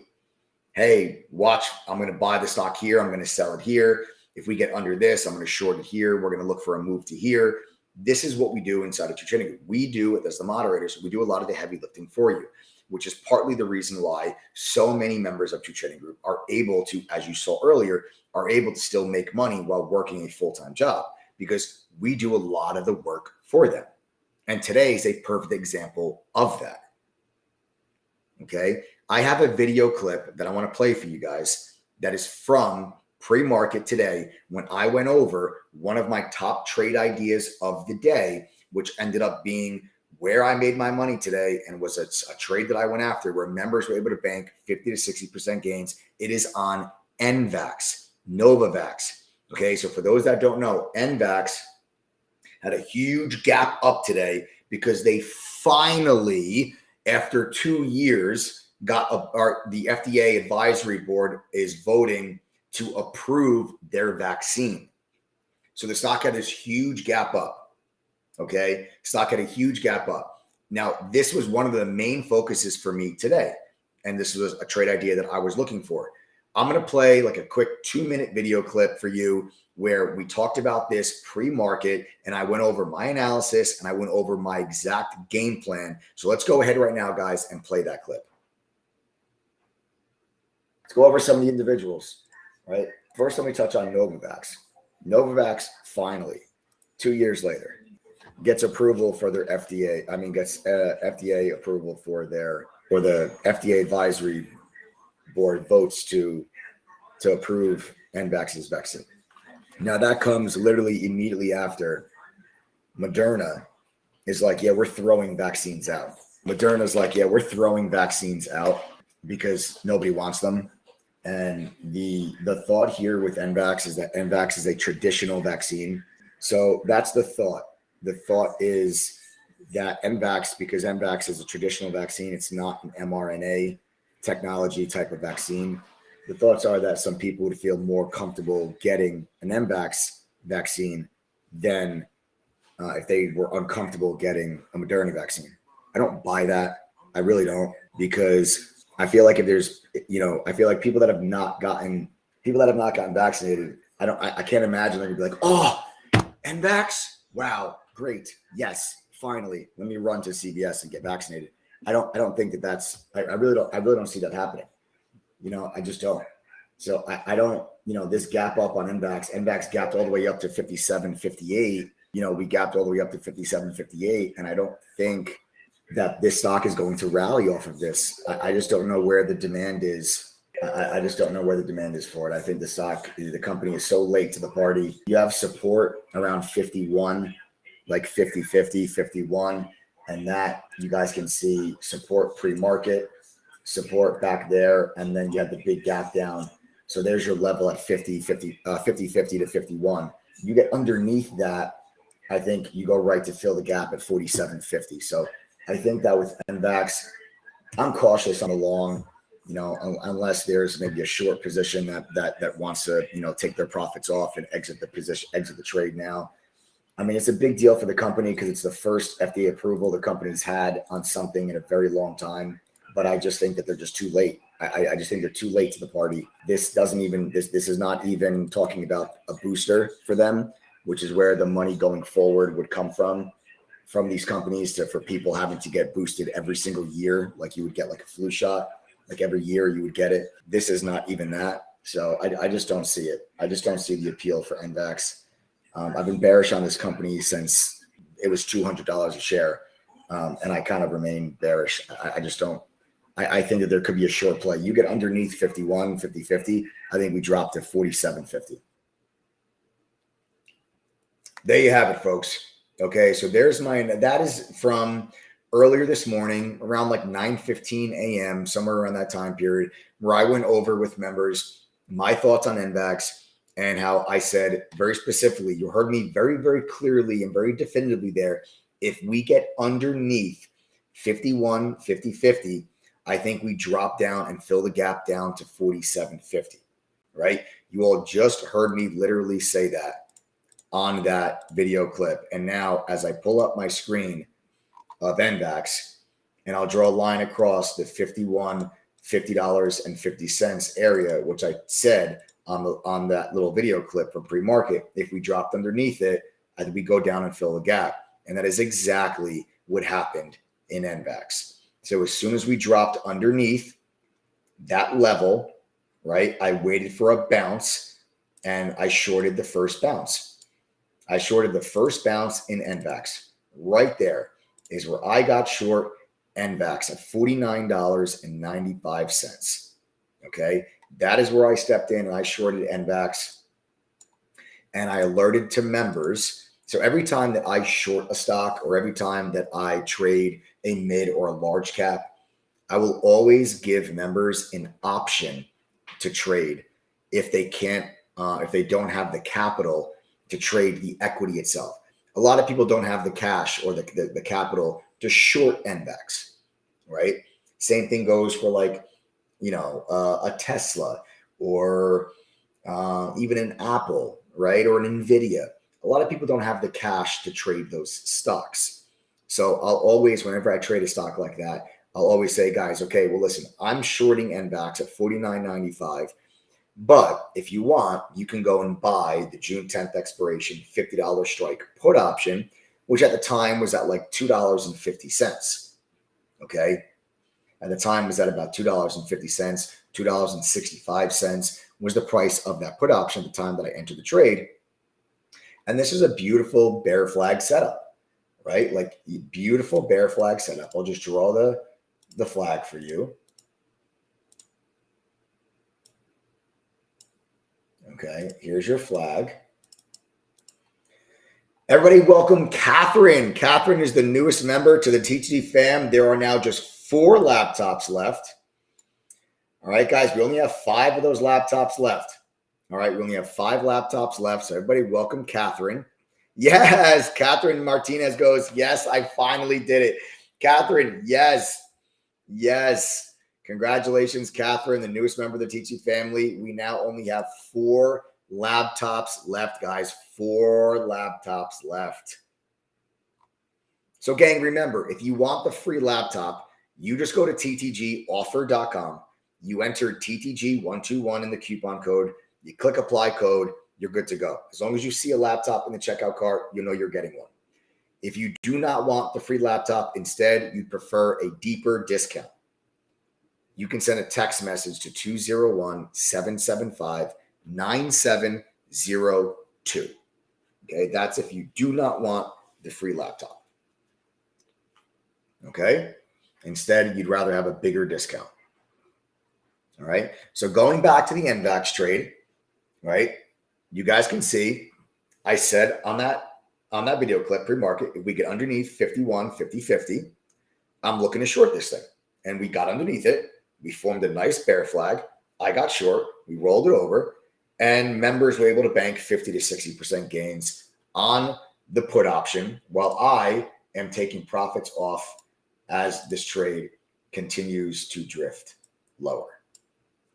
Hey, watch, I'm going to buy the stock here. I'm going to sell it here. If we get under this, I'm going to short it here. We're going to look for a move to here. This is what we do inside of True Trading Group. We do, as the moderators, we do a lot of the heavy lifting for you, which is partly the reason why so many members of True Trading Group are able to, as you saw earlier, are able to still make money while working a full-time job, because we do a lot of the work for them. And today is a perfect example of that. Okay. I have a video clip that I want to play for you guys that is from pre-market today when I went over one of my top trade ideas of the day, which ended up being where I made my money today and was a trade that I went after where members were able to bank 50 to 60% gains. It is on NVAX, Novavax. Okay, so for those that don't know, NVAX had a huge gap up today because they finally, after 2 years, the FDA advisory board is voting to approve their vaccine. So the stock had this huge gap up. Okay, stock had a huge gap up. Now, this was one of the main focuses for me today, and this was a trade idea that I was looking for. I'm going to play like a quick 2-minute video clip for you where we talked about this pre-market and I went over my analysis and I went over my exact game plan. So let's go ahead right now, guys, and play that clip. Let's go over some of the individuals, right? First, let me touch on Novavax. Novavax finally, 2 years later, gets approval for their FDA. Gets FDA approval for the FDA advisory board votes to approve NVAX's vaccine. Now that comes literally immediately after Moderna is like, yeah, we're throwing vaccines out. Moderna's like, yeah, we're throwing vaccines out because nobody wants them. And the thought here with NVAX is that NVAX is a traditional vaccine. So that's the thought. The thought is that NVAX, because NVAX is a traditional vaccine, it's not an mRNA technology type of vaccine. The thoughts are that some people would feel more comfortable getting an NVAX vaccine than if they were uncomfortable getting a Moderna vaccine. I don't buy that. I really don't, because I feel like if there's, I feel like people that have not gotten vaccinated, I can't imagine they're gonna be like, oh, NVAX, wow, great, yes, finally, let me run to CVS and get vaccinated. I don't think that's. I really don't see that happening. I just don't. So I don't. This gap up on NVAX gapped all the way up to 57, 58. We gapped all the way up to 57, 58, and I don't think that this stock is going to rally off of this. I just don't know where the demand is I just don't know where the demand is for it. I think the company is so late to the party. You have support around 51, like 50, 51. And that you guys can see support pre-market, support back there. And then you have the big gap down. So there's your level at 50 to 51. You get underneath that, I think you go right to fill the gap at 47.50. So I think that with NVAX, I'm cautious on the long, unless there's maybe a short position that wants to, take their profits off and exit the trade now. I mean, it's a big deal for the company because it's the first FDA approval the company's had on something in a very long time. But I just think that they're just too late. I just think they're too late to the party. This is not even talking about a booster for them, which is where the money going forward would come from these companies for people having to get boosted every single year, like you would get like a flu shot, like every year you would get it. This is not even that. So I just don't see it. I just don't see the appeal for NVAX. I've been bearish on this company since it was $200 a share. And I kind of remain bearish. I just don't. I think that there could be a short play. You get underneath 51, 50. I think we drop to 47.50. There you have it, folks. Okay, so that is from earlier this morning, around like 9:15 a.m., somewhere around that time period, where I went over with members my thoughts on NVAX and how I said very specifically, you heard me very, very clearly and very definitively there. If we get underneath 51, 50, I think we drop down and fill the gap down to 47.50, right? You all just heard me literally say that on that video clip. And now as I pull up my screen of NVAX and I'll draw a line across the $50.50 area, which I said on that little video clip from pre-market, if we dropped underneath it, I think we go down and fill the gap. And that is exactly what happened in NVAX. So as soon as we dropped underneath that level, right, I waited for a bounce and I shorted the first bounce. I shorted the first bounce in NVAX. Right there is where I got short NVAX at $49.95. Okay, that is where I stepped in and I shorted NVAX. And I alerted to members. So every time that I short a stock or every time that I trade a mid or a large cap, I will always give members an option to trade if they don't have the capital to trade the equity itself. A lot of people don't have the cash or the capital to short NVAX, right? Same thing goes for like, a Tesla or even an Apple, right? Or an NVIDIA. A lot of people don't have the cash to trade those stocks. So I'll always, whenever I trade a stock like that, I'll always say, guys, okay, well, listen, I'm shorting NVAX at $49.95. But if you want, you can go and buy the June 10th expiration $50 strike put option, which at the time was at like $2.50. Okay. At the time was at about $2.50, $2.65 was the price of that put option at the time that I entered the trade. And this is a beautiful bear flag setup, right? Like beautiful bear flag setup. I'll just draw the flag for you. Okay, here's your flag. Everybody welcome Catherine. Catherine is the newest member to the TTD fam. There are now just 4 laptops left. All right, guys, we only have 5 of those laptops left. All right, we only have 5 laptops left. So everybody welcome Catherine. Yes, Catherine Martinez goes, yes, I finally did it. Catherine, yes. Congratulations, Catherine, the newest member of the TTD family. We now only have 4 laptops left, guys. 4 laptops left. So, gang, remember, if you want the free laptop, you just go to ttgoffer.com. You enter TTG121 in the coupon code. You click apply code. You're good to go. As long as you see a laptop in the checkout cart, you know you're getting one. If you do not want the free laptop, instead, you prefer a deeper discount, you can send a text message to 201-775-9702. Okay, that's if you do not want the free laptop. Okay, instead, you'd rather have a bigger discount. All right. So going back to the NVAX trade, right? You guys can see I said on that video clip pre-market, if we get underneath 51, 50, 50, I'm looking to short this thing. And we got underneath it. We formed a nice bear flag. I got short. We rolled it over. And members were able to bank 50 to 60% gains on the put option while I am taking profits off as this trade continues to drift lower.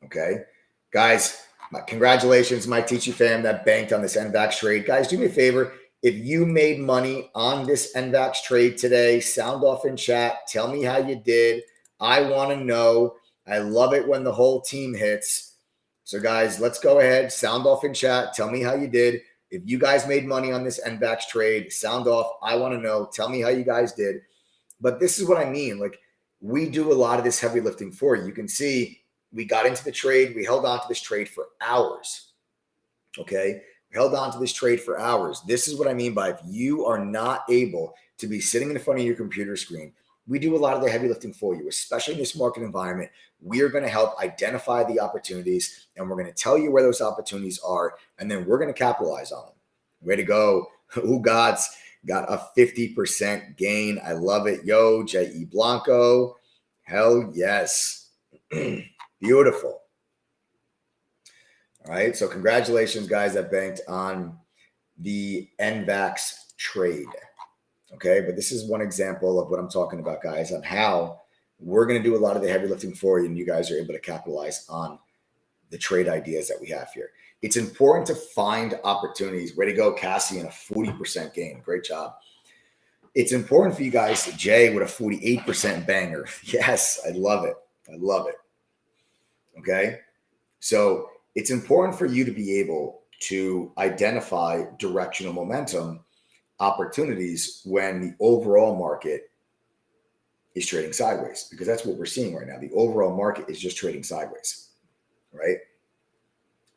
Okay. Guys, congratulations, my Teachy fam that banked on this NVAX trade. Guys, do me a favor. If you made money on this NVAX trade today, sound off in chat. Tell me how you did. I want to know. I love it when the whole team hits. So, guys, let's go ahead. Sound off in chat. Tell me how you did. If you guys made money on this NVAX trade, sound off. I want to know. Tell me how you guys did. But this is what I mean. Like, we do a lot of this heavy lifting for you. You can see we got into the trade. We held on to this trade for hours. Okay. We held on to this trade for hours. This is what I mean by if you are not able to be sitting in front of your computer screen, we do a lot of the heavy lifting for you, especially in this market environment. We are going to help identify the opportunities and we're going to tell you where those opportunities are. And then we're going to capitalize on them. Way to go. Ugats got a 50% gain. I love it. Yo, J.E. Blanco. Hell yes. Beautiful. All right. So congratulations, guys, that banked on the NVAX trade. Okay. But this is one example of what I'm talking about, guys, on how we're going to do a lot of the heavy lifting for you. And you guys are able to capitalize on the trade ideas that we have here. It's important to find opportunities. Way to go, Cassie, and a 40% gain. Great job. It's important for you guys to Jay with a 48% banger. Yes, I love it. I love it. Okay. So it's important for you to be able to identify directional momentum opportunities when the overall market is trading sideways, because that's what we're seeing right now. The overall market is just trading sideways, right?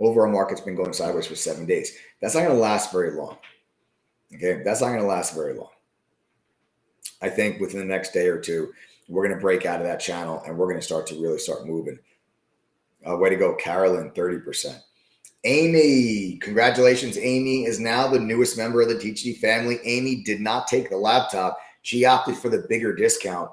Overall market's been going sideways for 7 days. That's not going to last very long. Okay. That's not going to last very long. I think within the next day or two, we're going to break out of that channel and we're going to start moving. Way to go, Carolyn, 30%. Amy, congratulations. Amy is now the newest member of the TGD family. Amy did not take the laptop. She opted for the bigger discount.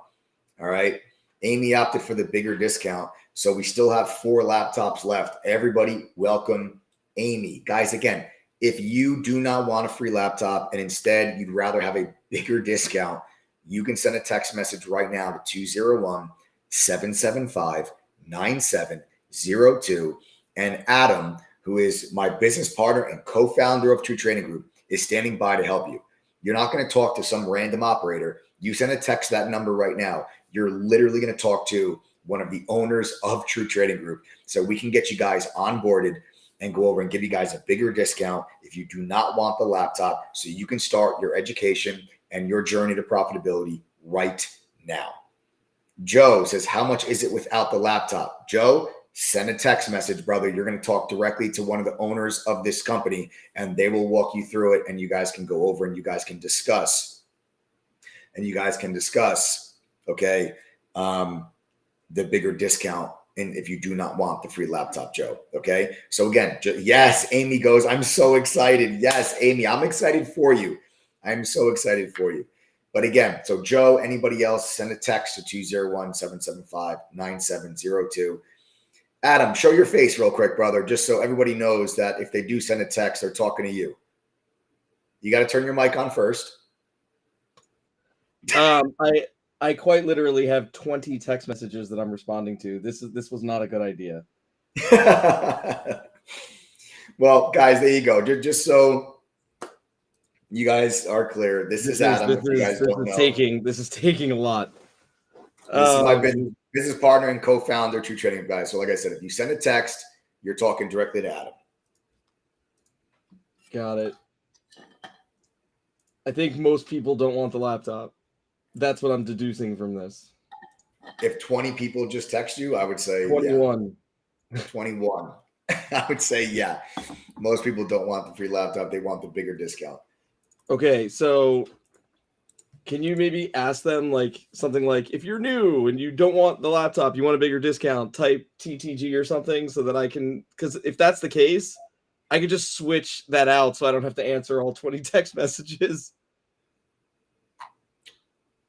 All right. Amy opted for the bigger discount. So we still have 4 laptops left. Everybody, welcome Amy. Guys, again, if you do not want a free laptop and instead you'd rather have a bigger discount, you can send a text message right now to 201-775-9702. And Adam, who is my business partner and co-founder of True Trading Group, is standing by to help you. You're not going to talk to some random operator. You send a text that number right now. You're literally going to talk to one of the owners of True Trading Group. So we can get you guys onboarded and go over and give you guys a bigger discount if you do not want the laptop, so you can start your education and your journey to profitability right now. Joe says, how much is it without the laptop? Joe, send a text message, brother. You're going to talk directly to one of the owners of this company and they will walk you through it and you guys can go over and you guys can discuss. Okay, the bigger discount. And if you do not want the free laptop, Joe. Okay. So again, yes, Amy goes, I'm so excited. Yes, Amy, I'm excited for you. I'm so excited for you. But again, so Joe, anybody else, send a text to 201-775-9702. Adam, show your face real quick, brother, just so everybody knows that if they do send a text, they're talking to you. You got to turn your mic on first. I quite literally have 20 text messages that I'm responding to. This was not a good idea. Well, guys, there you go. Just so you guys are clear, this is Adam. This is taking a lot. This is my business partner and co-founder, True Trading, guys. So like I said, if you send a text, you're talking directly to Adam. Got it. I think most people don't want the laptop. That's what I'm deducing from this. If 20 people just text you, I would say 21. Yeah. 21. I would say, yeah. Most people don't want the free laptop. They want the bigger discount. Okay, so Can you maybe ask them like something like, if you're new and you don't want the laptop, you want a bigger discount, type TTG or something, so that I can, because if that's the case, I could just switch that out so I don't have to answer all 20 text messages.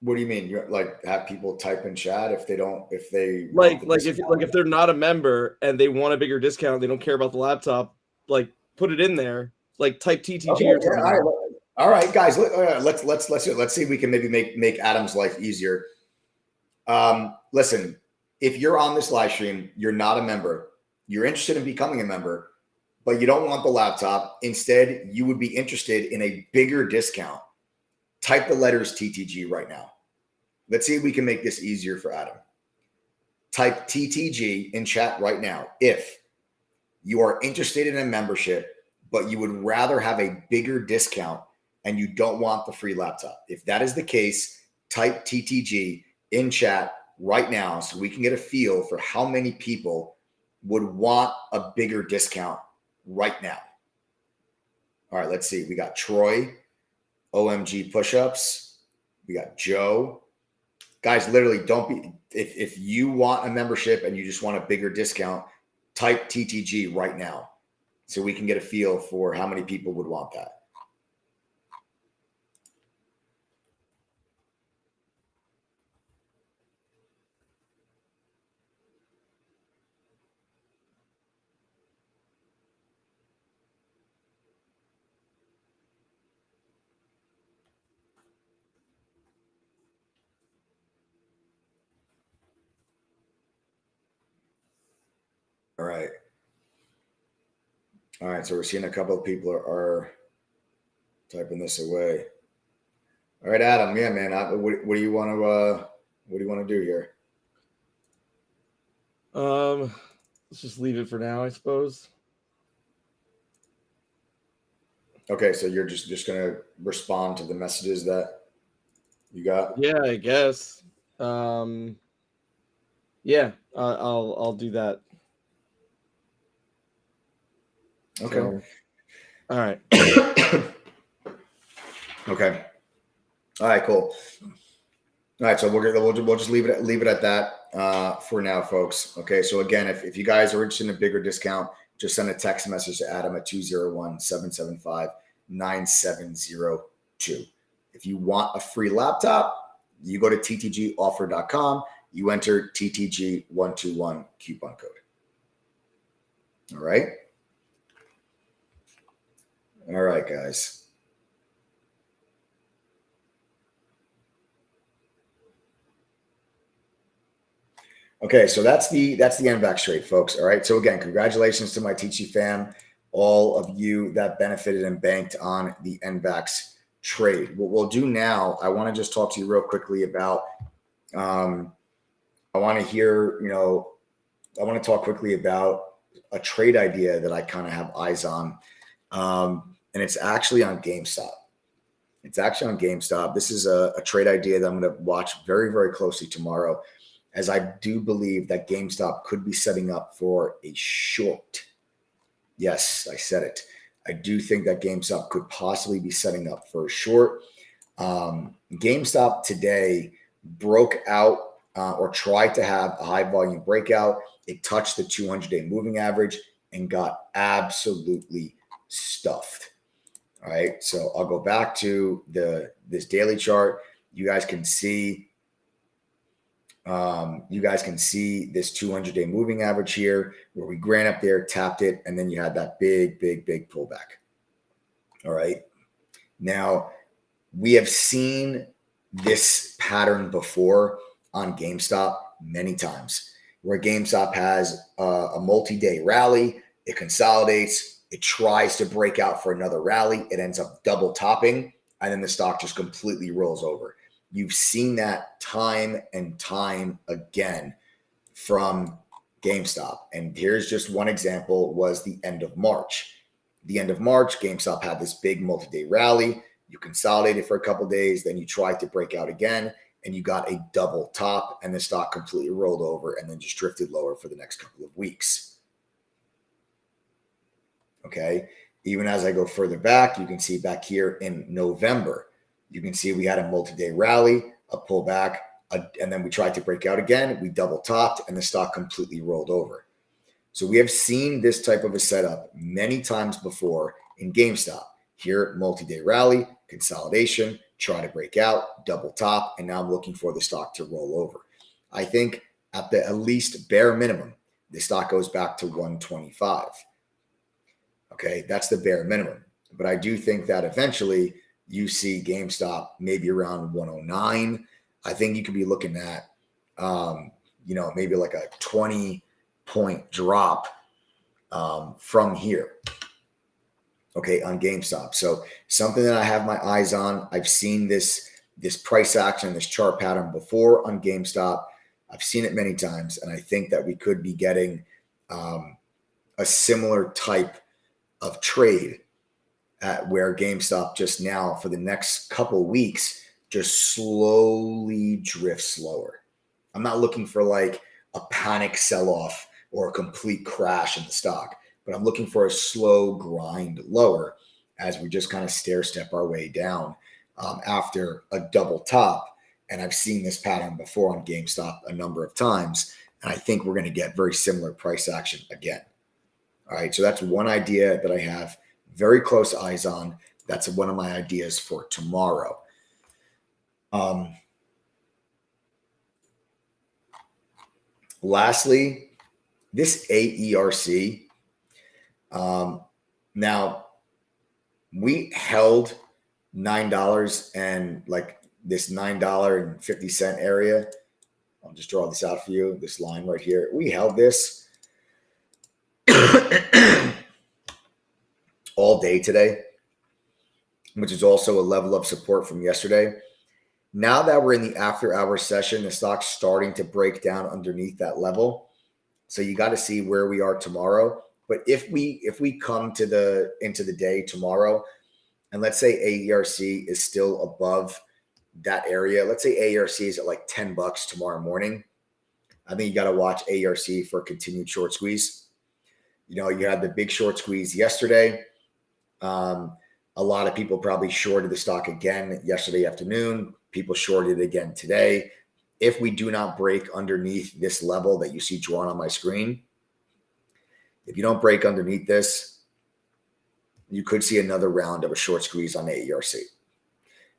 What do you mean? You like have people type in chat if they want Like the if they're not a member and they want a bigger discount, they don't care about the laptop, like put it in there, like type TTG Okay, or yeah, something. all right, guys. Let's see if we can maybe make Adam's life easier. Listen, if you're on this live stream, you're not a member, you're interested in becoming a member, but you don't want the laptop. Instead, you would be interested in a bigger discount. Type the letters TTG right now. Let's see if we can make this easier for Adam. Type TTG in chat right now if you are interested in a membership, but you would rather have a bigger discount and you don't want the free laptop. If that is the case, type TTG in chat right now so we can get a feel for how many people would want a bigger discount right now. All right, let's see. We got Troy, OMG push-ups. We got Joe. Guys, literally don't be, if you want a membership and you just want a bigger discount, type TTG right now so we can get a feel for how many people would want that. All right. All right. So we're seeing a couple of people are typing this away. All right, Adam. Yeah, man. What do you want to do here? Let's just leave it for now, I suppose. Okay, so you're just gonna respond to the messages that you got? Yeah, I guess. Yeah, I'll do that. Okay. So, all right. Okay. All right. Cool. All right, so we'll just leave it at that for now, folks. Okay, so again, if you guys are interested in a bigger discount, just send a text message to Adam at 201-775-9702. If you want a free laptop, you go to ttgoffer.com, you enter TTG121 coupon code. All right. All right, guys. Okay, so that's the NVAX trade, folks. All right. So again, congratulations to my TT fam, all of you that benefited and banked on the NVAX trade. What we'll do now, I want to just talk to you real quickly about. I want to hear, I want to talk quickly about a trade idea that I kind of have eyes on, and it's actually on GameStop. It's actually on GameStop. This is a trade idea that I'm going to watch very, very closely tomorrow, as I do believe that GameStop could be setting up for a short. Yes, I said it. I do think that GameStop could possibly be setting up for a short. GameStop today broke out or tried to have a high volume breakout. It touched the 200-day moving average and got absolutely stuffed. All right, so I'll go back to this daily chart. You guys can see this 200-day moving average here where we ran up there, tapped it, and then you had that big pullback. All right. Now, we have seen this pattern before on GameStop many times, where GameStop has a multi-day rally, it consolidates, it tries to break out for another rally, it ends up double topping, and then the stock just completely rolls over. You've seen that time and time again from GameStop. And here's just one example, was the end of March. The end of March, GameStop had this big multi-day rally. You consolidated for a couple of days, then you tried to break out again, and you got a double top, and the stock completely rolled over and then just drifted lower for the next couple of weeks. Okay. Even as I go further back, you can see back here in November, You can see we had a multi-day rally, a pullback, and then we tried to break out again. We double topped and the stock completely rolled over. So we have seen this type of a setup many times before in GameStop. Here, multi-day rally, consolidation, try to break out, double top, and now I'm looking for the stock to roll over. I think at the at least bare minimum, the stock goes back to 125. Okay, that's the bare minimum. But I do think that eventually you see GameStop maybe around 109. I think you could be looking at, maybe like a 20-point drop from here. Okay, on GameStop. So something that I have my eyes on. I've seen this price action, this chart pattern before on GameStop. I've seen it many times, and I think that we could be getting a similar type of trade at where GameStop just now for the next couple weeks just slowly drifts lower. I'm not looking for like a panic sell-off or a complete crash in the stock, but I'm looking for a slow grind lower as we just kind of stair step our way down after a double top. And I've seen this pattern before on GameStop a number of times, and I think we're going to get very similar price action again. All right, so that's one idea that I have very close eyes on. That's one of my ideas for tomorrow. Lastly, this AERC. Now, we held $9 and like this $9.50 area. I'll just draw this out for you. This line right here. We held this all day today, which is also a level of support from yesterday. Now that we're in the after hours session, the stock's starting to break down underneath that level. So you got to see where we are tomorrow. But if we come into the day tomorrow, and let's say AERC is still above that area, let's say AERC is at like $10 tomorrow morning, I think you got to watch AERC for a continued short squeeze. You had the big short squeeze yesterday. A lot of people probably shorted the stock again yesterday afternoon. People shorted it again today. If we do not break underneath this level that you see drawn on my screen, if you don't break underneath this, you could see another round of a short squeeze on AERC.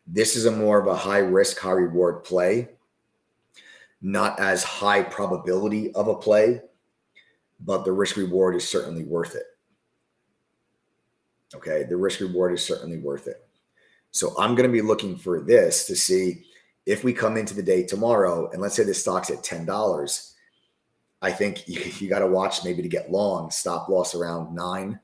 This is a more of a high risk, high reward play, not as high probability of a play, but the risk reward is certainly worth it. Okay, the risk reward is certainly worth it. So I'm going to be looking for this to see if we come into the day tomorrow, and let's say the stock's at $10, I think you got to watch maybe to get long, stop loss around 9.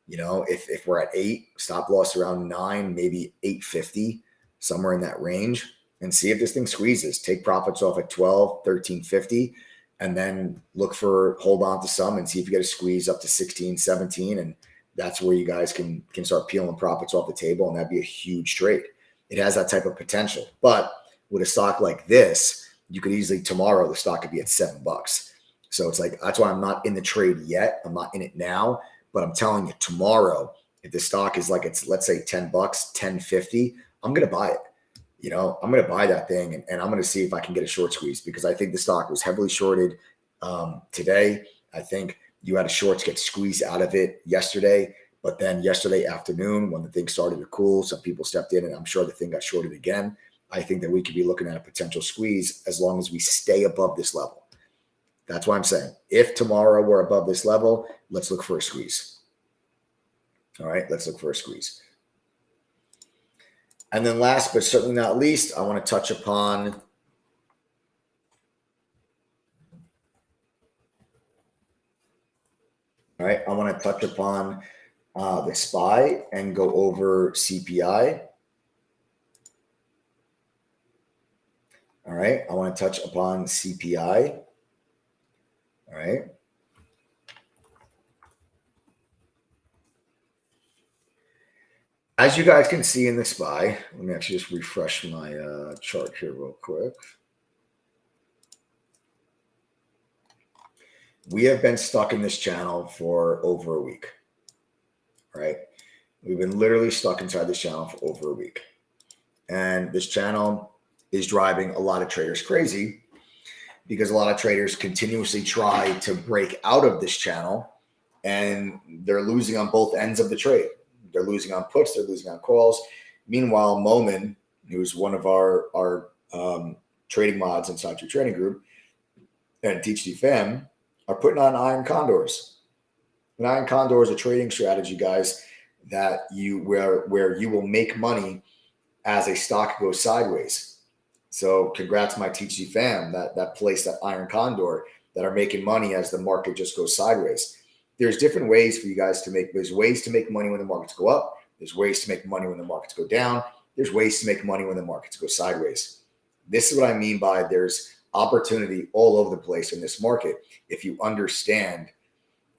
If we're at 8, stop loss around 9, maybe 8.50, somewhere in that range, and see if this thing squeezes. Take profits off at 12, 13.50, and then hold on to some and see if you get a squeeze up to 16, 17, and that's where you guys can start peeling profits off the table, and that'd be a huge trade. It has that type of potential. But with a stock like this, you could easily tomorrow the stock could be at $7. So it's like, that's why I'm not in the trade yet. I'm not in it now, but I'm telling you tomorrow, if the stock is like, it's, let's say $10, 10.50, I'm going to buy it. I'm going to buy that thing and I'm going to see if I can get a short squeeze, because I think the stock was heavily shorted today. I think you had a shorts get squeezed out of it yesterday, but then yesterday afternoon when the thing started to cool, some people stepped in and I'm sure the thing got shorted again. I think that we could be looking at a potential squeeze as long as we stay above this level. That's why I'm saying if tomorrow we're above this level, let's look for a squeeze. All right, let's look for a squeeze. And then last but certainly not least, I want to touch upon the SPY and go over CPI. All right, I want to touch upon CPI. All right. As you guys can see in the SPY, let me actually just refresh my chart here real quick. We have been stuck in this channel for over a week, right? We've been literally stuck inside this channel for over a week. And this channel is driving a lot of traders crazy because a lot of traders continuously try to break out of this channel and they're losing on both ends of the trade. They're losing on puts, they're losing on calls. Meanwhile, Momin, who's one of our trading mods inside your trading group, and THD Fam are putting on iron condors. An iron condor is a trading strategy, guys, that where you will make money as a stock goes sideways. So congrats, my THD Fam, that place, that iron condor, that are making money as the market just goes sideways. There's different ways for you guys to make. There's ways to make money when the markets go up. There's ways to make money when the markets go down. There's ways to make money when the markets go sideways. This is what I mean by there's opportunity all over the place in this market. If you understand,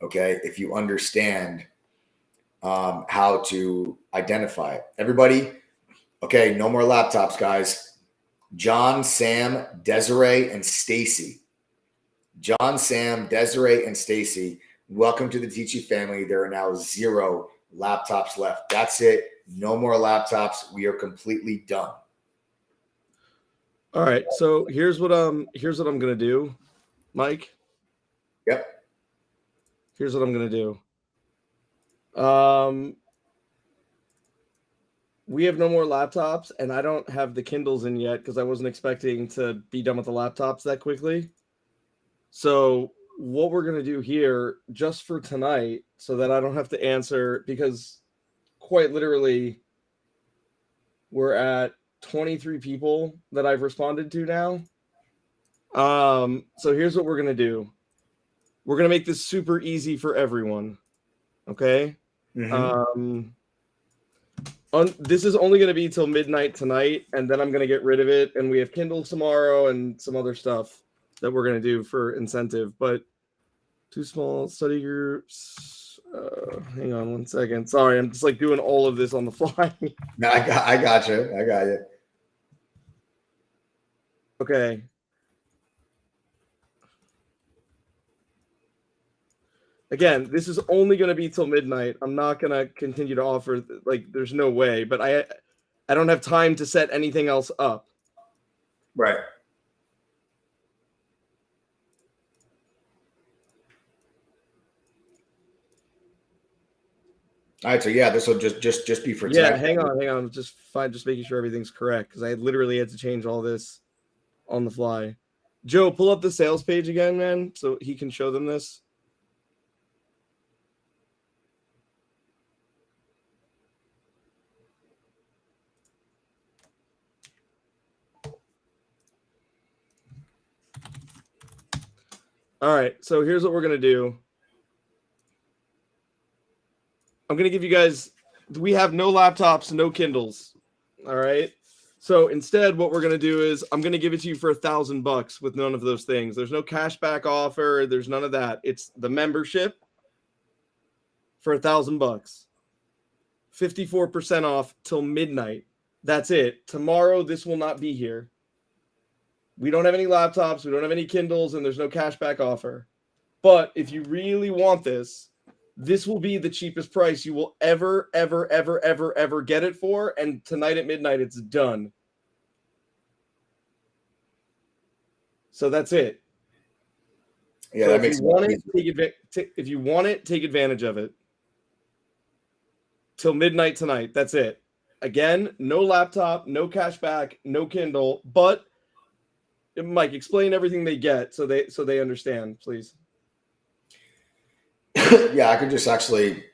okay, if you understand how to identify it. Everybody, okay, no more laptops, guys. John, Sam, Desiree, and Stacy. John, Sam, Desiree, and Stacy, welcome to the THD family. There are now 0 laptops left. That's it. No more laptops. We are completely done. All right. So here's what I'm gonna do, Mike. Yep. Here's what I'm gonna do. We have no more laptops, and I don't have the Kindles in yet because I wasn't expecting to be done with the laptops that quickly. So what we're going to do here, just for tonight, so that I don't have to answer, because quite literally we're at 23 people that I've responded to now. So here's what we're going to do. We're going to make this super easy for everyone. Okay? Mm-hmm. This is only going to be till midnight tonight, and then I'm going to get rid of it, and we have Kindle tomorrow and some other stuff that we're going to do for incentive. But 2 small study groups. Hang on 1 second. Sorry, I'm just like doing all of this on the fly. No, I got you. I got you. Okay. Again, this is only going to be till midnight. I'm not going to continue to offer, like, there's no way, but I don't have time to set anything else up. Right. All right, so yeah, this will just be for tech. Hang on. Just making sure everything's correct, because I literally had to change all this on the fly. Joe, pull up the sales page again, man, so he can show them this. All right, so here's what we're going to do. I'm going to give you guys, we have no laptops, no Kindles. All right. So instead, what we're going to do is I'm going to give it to you for $1,000 with none of those things. There's no cashback offer. There's none of that. It's the membership for $1,000. 54% off till midnight. That's it. Tomorrow, this will not be here. We don't have any laptops. We don't have any Kindles, and there's no cashback offer. But if you really want this, this will be the cheapest price you will ever get it for. And tonight at midnight, it's done. So that's it. Yeah, so that makes it. If you want it, take advantage of it. Till midnight tonight. That's it. Again, no laptop, no cashback, no Kindle. But Mike, explain everything they get so they understand, please. Yeah, I could just actually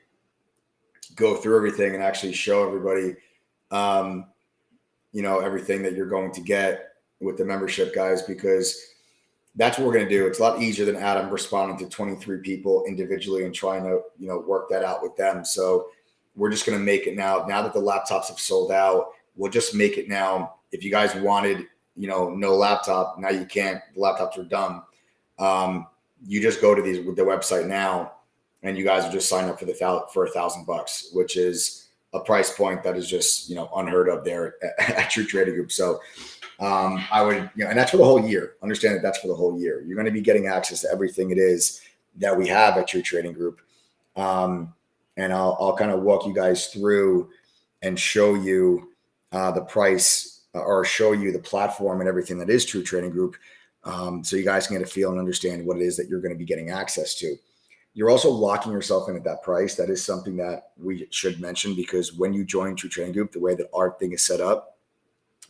go through everything and actually show everybody, everything that you're going to get with the membership, guys, because that's what we're going to do. It's a lot easier than Adam responding to 23 people individually and trying to, work that out with them. So we're just going to make it now that the laptops have sold out. We'll just make it now. If you guys wanted, no laptop, now you can't. The laptops are done. You just go to the website now, and you guys will just sign up for $1,000, which is a price point that is just unheard of there at True Trading Group. So I would, and that's for the whole year. Understand that that's for the whole year. You're going to be getting access to everything it is that we have at True Trading Group. And I'll kind of walk you guys through and show you the price or show you the platform and everything that is True Trading Group, so you guys can get a feel and understand what it is that you're going to be getting access to. You're also locking yourself in at that price. That is something that we should mention, because when you join True Trading Group, the way that our thing is set up,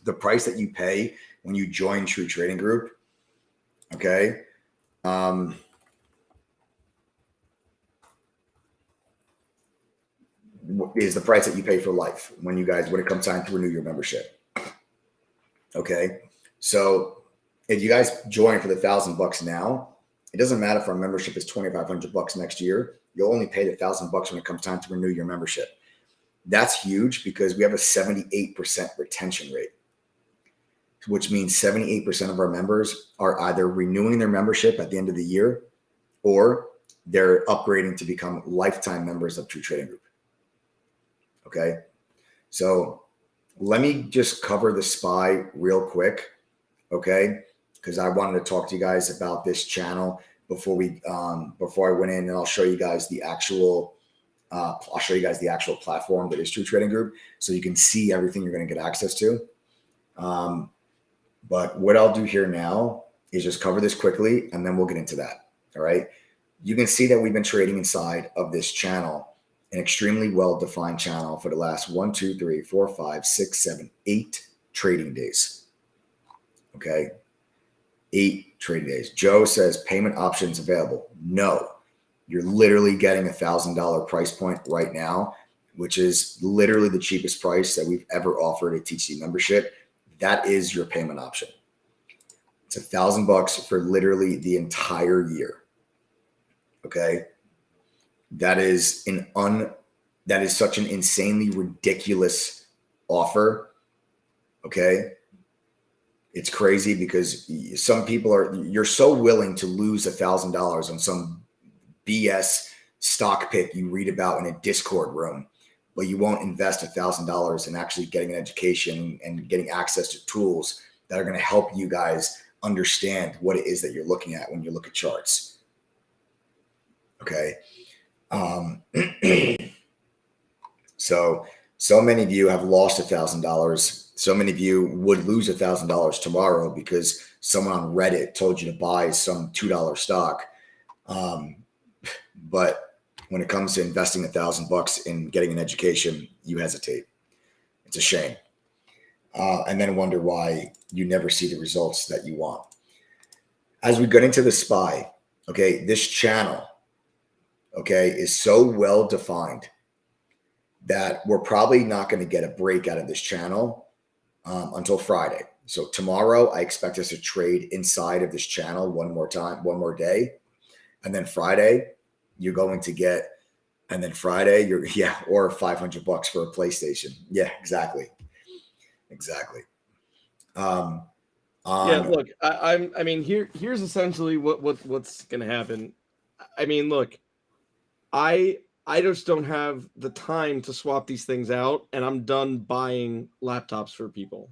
the price that you pay when you join True Trading Group, okay, is the price that you pay for life when it comes time to renew your membership. Okay, so if you guys join for the $1,000 now, it doesn't matter if our membership is $2,500 next year. You'll only pay the $1,000 when it comes time to renew your membership. That's huge, because we have a 78% retention rate, which means 78% of our members are either renewing their membership at the end of the year, or they're upgrading to become lifetime members of True Trading Group. Okay, so let me just cover the SPY real quick, okay? Because I wanted to talk to you guys about this channel before I went in, and I'll show you guys the actual platform that is True Trading Group, so you can see everything you're going to get access to. But what I'll do here now is just cover this quickly, and then we'll get into that. All right. You can see that we've been trading inside of this channel, an extremely well-defined channel, for the last 1, 2, 3, 4, 5, 6, 7, 8 trading days. Okay. 8 trading days. Joe says payment options available. No, you're literally getting $1,000 price point right now, which is literally the cheapest price that we've ever offered a TC membership. That is your payment option. It's $1,000 for literally the entire year. Okay. That is such an insanely ridiculous offer. Okay. It's crazy, because some people you're so willing to lose $1,000 on some BS stock pick you read about in a Discord room, but you won't invest $1,000 in actually getting an education and getting access to tools that are going to help you guys understand what it is that you're looking at when you look at charts. Okay. So many of you have lost $1,000. So many of you would lose $1,000 tomorrow because someone on Reddit told you to buy some $2 stock. But when it comes to investing $1,000 in getting an education, you hesitate. It's a shame. And then wonder why you never see the results that you want. As we get into the SPY, okay, this channel, okay, is so well defined that we're probably not going to get a break out of this channel until Friday. So tomorrow, I expect us to trade inside of this channel one more day. And then Friday, you're going to get, and then Friday, or $500 for a PlayStation. Yeah, exactly. Look, I mean, here's essentially what's going to happen. I mean, look, I just don't have the time to swap these things out, and I'm done buying laptops for people.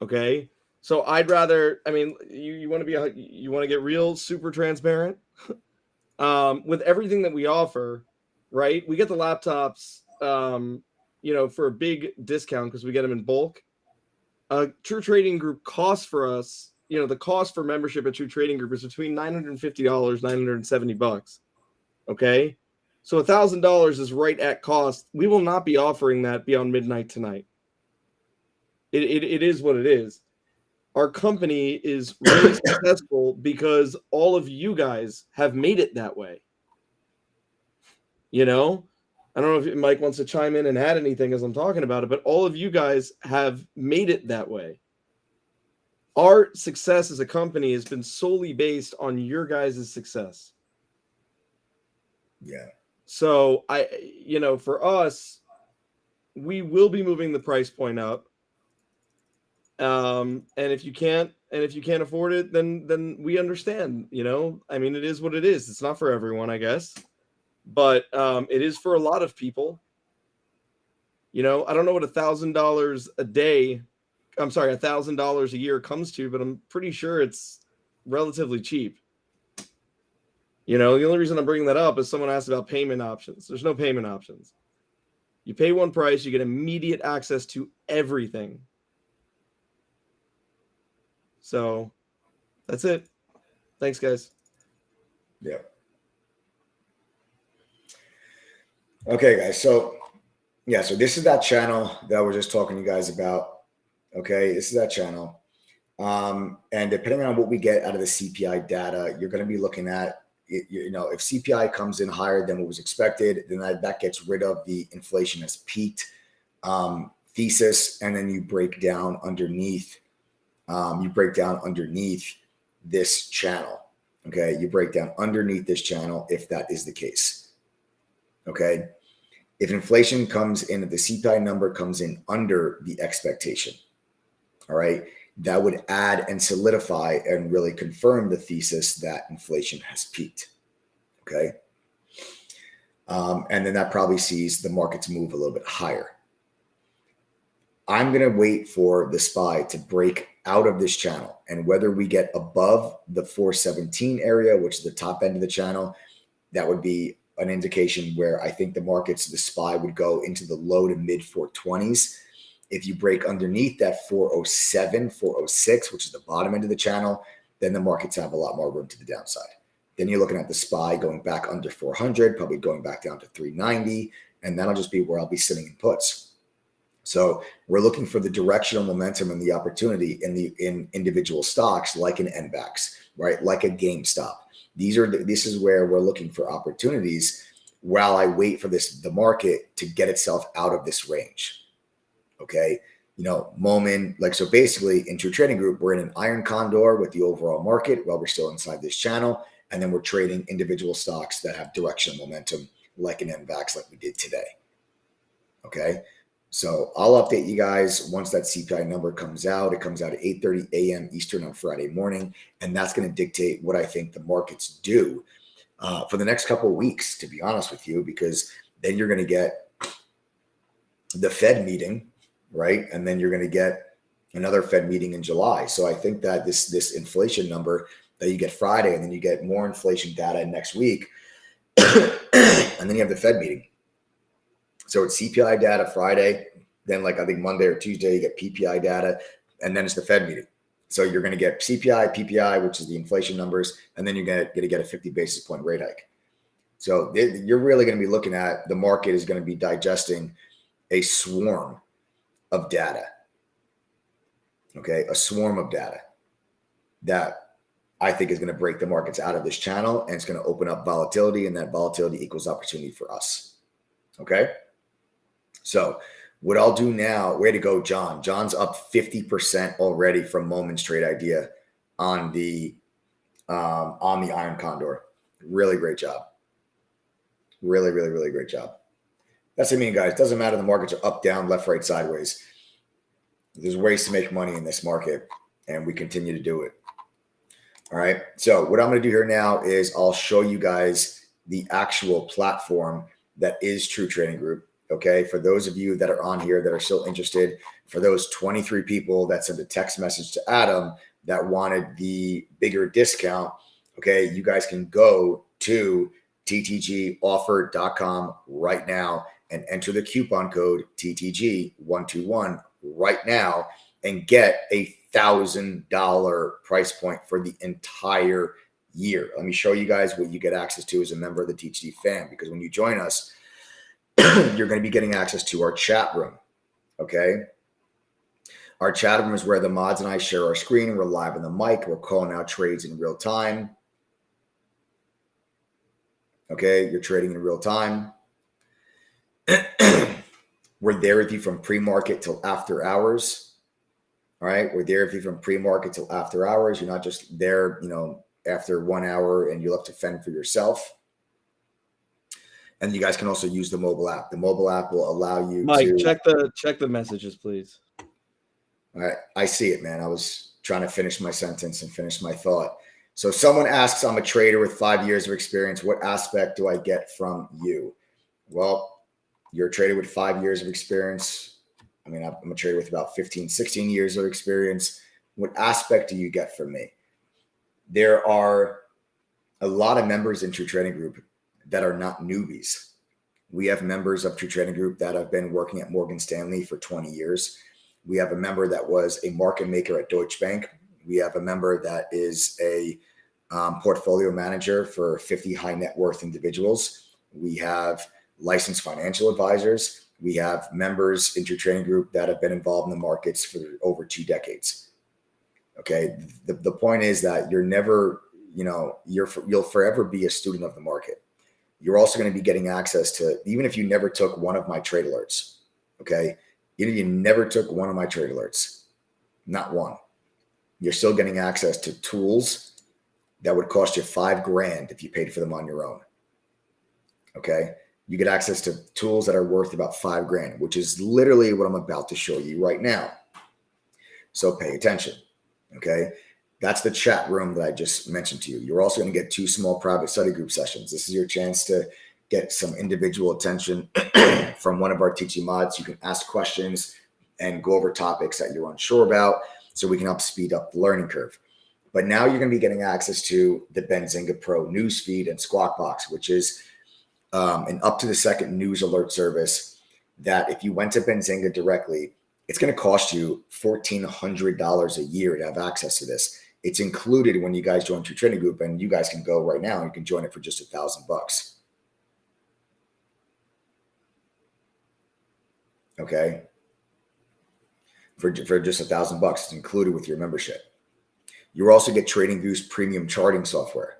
Okay, so I'd rather. I mean, you want to get real super transparent with everything that we offer, right? We get the laptops, for a big discount because we get them in bulk. True Trading Group costs for us, the cost for membership at True Trading Group is between $950, $970. Okay, so $1,000 is right at cost. We will not be offering that beyond midnight tonight. It is what it is. Our company is really successful because all of you guys have made it that way. I don't know if Mike wants to chime in and add anything as I'm talking about it, but all of you guys have made it that way. Our success as a company has been solely based on your guys' success. Yeah. So for us, we will be moving the price point up. And if you can't afford it, then we understand. I mean, it is what it is. It's not for everyone, I guess, but it is for a lot of people. I don't know what $1,000 a day. I'm sorry, $1,000 a year comes to, but I'm pretty sure it's relatively cheap. The only reason I'm bringing that up is someone asked about payment options. There's no payment options. You pay one price, you get immediate access to everything. So that's it. Thanks, guys. Yeah. Okay, guys. So yeah, so this is that channel that we're just talking to you guys about. Okay, this is that channel. And depending on what we get out of the CPI data, you're going to be looking at, if CPI comes in higher than what was expected, then that gets rid of the inflation has peaked thesis, and then you break down underneath. This channel. Okay, you break down underneath this channel if that is the case. Okay, if inflation comes in, if the CPI number comes in under the expectation, all right, that would add and solidify and really confirm the thesis that inflation has peaked. Okay. And then that probably sees the markets move a little bit higher. I'm going to wait for the SPY to break out of this channel, and whether we get above the 417 area, which is the top end of the channel, that would be an indication where I think the SPY would go into the low to mid 420s. If you break underneath that 407, 406, which is the bottom end of the channel, then the markets have a lot more room to the downside. Then you're looking at the SPY going back under 400, probably going back down to 390, and that'll just be where I'll be sitting in puts. So we're looking for the directional momentum and the opportunity in individual stocks like an NVAX, right? Like a GameStop. This is where we're looking for opportunities while I wait for the market to get itself out of this range. Okay. So basically in True Trading Group, we're in an iron condor with the overall market while we're still inside this channel. And then we're trading individual stocks that have directional momentum like an NVAX, like we did today. Okay. So I'll update you guys once that CPI number comes out. It comes out at 8:30 a.m. Eastern on Friday morning. And that's going to dictate what I think the markets do for the next couple of weeks, to be honest with you, because then you're going to get the Fed meeting, right? And then you're going to get another Fed meeting in July. So I think that this inflation number that you get Friday, and then you get more inflation data next week, and then you have the Fed meeting. So it's CPI data Friday, then I think Monday or Tuesday you get PPI data, and then it's the Fed meeting. So you're going to get CPI, PPI, which is the inflation numbers, and then you're going to get a 50 basis point rate hike. So you're really going to be looking at the market is going to be digesting a swarm of data. Okay, a swarm of data that I think is going to break the markets out of this channel, and it's going to open up volatility, and that volatility equals opportunity for us. Okay. So what I'll do now, way to go, John. John's up 50% already from Moment's trade idea on the Iron Condor. Really great job. Really, really, really great job. That's what I mean, guys. It doesn't matter. The markets are up, down, left, right, sideways. There's ways to make money in this market, and we continue to do it. All right. So what I'm going to do here now is I'll show you guys the actual platform that is True Trading Group. Okay. For those of you that are on here that are still interested, for those 23 people that sent a text message to Adam that wanted the bigger discount, okay, you guys can go to ttgoffer.com right now and enter the coupon code TTG121 right now and get $1,000 price point for the entire year. Let me show you guys what you get access to as a member of the TTG fam, because when you join us, you're going to be getting access to our chat room. Okay. Our chat room is where the mods and I share our screen, and we're live on the mic. We're calling out trades in real time. Okay. You're trading in real time. We're there with you from pre-market till after hours. All right. We're there with you from pre-market till after hours. You're not just there, after 1 hour and you'll have to fend for yourself. And you guys can also use the mobile app. The mobile app will allow you Mike, to check the messages, please. All right. I see it, man. I was trying to finish my sentence and finish my thought. So someone asks, I'm a trader with 5 years of experience. What aspect do I get from you? Well, you're a trader with 5 years of experience. I mean, I'm a trader with about 15, 16 years of experience. What aspect do you get from me? There are a lot of members in True Trading Group that are not newbies. We have members of True Trading Group that have been working at Morgan Stanley for 20 years. We have a member that was a market maker at Deutsche Bank. We have a member that is a portfolio manager for 50 high net worth individuals. We have licensed financial advisors. We have members in True Trading Group that have been involved in the markets for over 2 decades. Okay. The point is that you're never, you'll forever be a student of the market. You're also going to be getting access to, even if you never took one of my trade alerts, okay? Even if you never took one of my trade alerts, not one, you're still getting access to tools that would cost you $5,000 if you paid for them on your own, okay? You get access to tools that are worth about $5,000, which is literally what I'm about to show you right now. So pay attention, okay? That's the chat room that I just mentioned to you. You're also going to get 2 small private study group sessions. This is your chance to get some individual attention from one of our teaching mods. You can ask questions and go over topics that you're unsure about so we can help speed up the learning curve. But now you're going to be getting access to the Benzinga Pro newsfeed and Squawk Box, which is an up-to-the-second news alert service that if you went to Benzinga directly, it's going to cost you $1,400 a year to have access to this. It's included when you guys join True Trading Group, and you guys can go right now and you can join it for just $1,000. Okay. For just $1,000, it's included with your membership. You also get TradingView's premium charting software.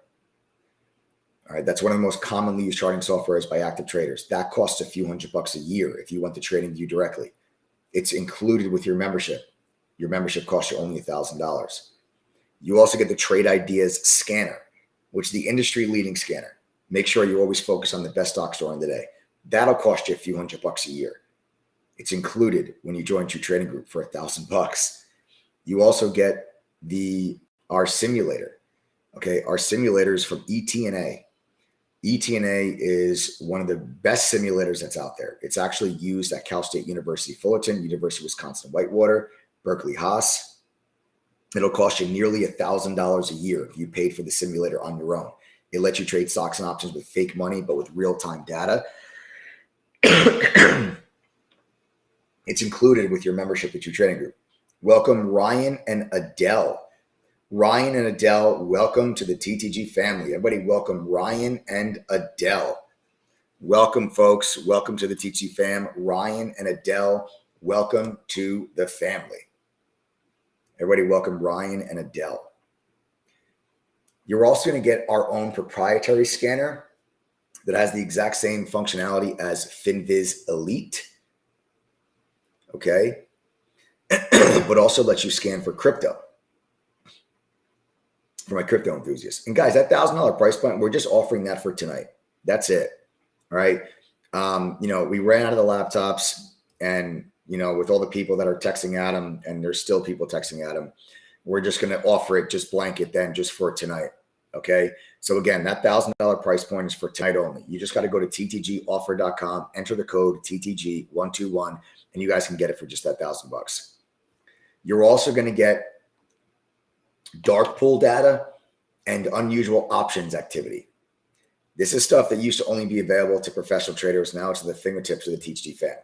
All right. That's one of the most commonly used charting softwares by active traders. That costs a few $100 a year if you went to TradingView directly. It's included with your membership. Your membership costs you only $1,000. You also get the Trade Ideas scanner, which is the industry leading scanner. Make sure you always focus on the best stocks during the day. That'll cost you a few $100 a year. It's included when you join True Trading Group for $1,000. You also get our simulator. Okay, our simulators from ETNA. ETNA is one of the best simulators that's out there. It's actually used at Cal State University Fullerton, University of Wisconsin Whitewater, Berkeley Haas. It'll cost you nearly $1,000 a year if you paid for the simulator on your own. It lets you trade stocks and options with fake money, but with real-time data. It's included with your membership at your trading group. Welcome, Ryan and Adele. Ryan and Adele, welcome to the TTG family. Everybody welcome Ryan and Adele. Welcome, folks. Welcome to the TTG fam. Ryan and Adele, welcome to the family. Everybody welcome Ryan and Adele. You're also going to get our own proprietary scanner that has the exact same functionality as FinViz Elite. Okay. But also lets you scan for crypto. For my crypto enthusiasts. And guys, that $1,000 price point, we're just offering that for tonight. That's it. All right. We ran out of the laptops, and with all the people that are texting Adam, and there's still people texting Adam, we're just going to offer it just blanket then just for tonight. Okay. So again, that $1,000 price point is for tonight only. You just got to go to ttgoffer.com, enter the code TTG121, and you guys can get it for just that $1,000. You're also going to get dark pool data and unusual options activity. This is stuff that used to only be available to professional traders. Now it's at the fingertips of the TTG fan.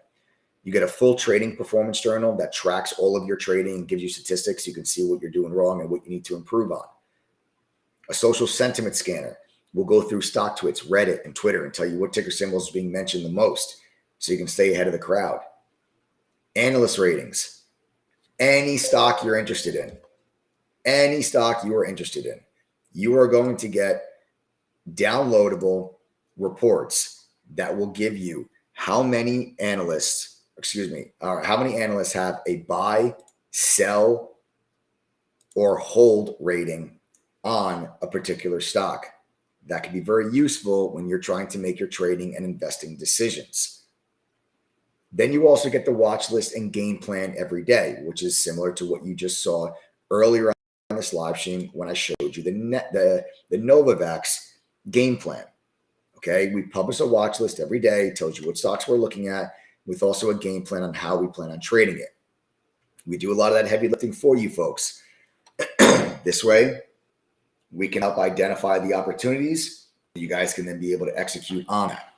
You get a full trading performance journal that tracks all of your trading and gives you statistics. You can see what you're doing wrong and what you need to improve on. A social sentiment scanner will go through StockTwits, Reddit, and Twitter and tell you what ticker symbols are being mentioned the most so you can stay ahead of the crowd. Analyst ratings. Any stock you're interested in. Any stock you are interested in. You are going to get downloadable reports that will give you how many analysts have a buy, sell, or hold rating on a particular stock. That can be very useful when you're trying to make your trading and investing decisions. Then you also get the watch list and game plan every day, which is similar to what you just saw earlier on this live stream when I showed you the NVAX game plan. Okay, we publish a watch list every day, tells you what stocks we're looking at, with also a game plan on how we plan on trading it. We do a lot of that heavy lifting for you folks. This way, we can help identify the opportunities. You guys can then be able to execute on that.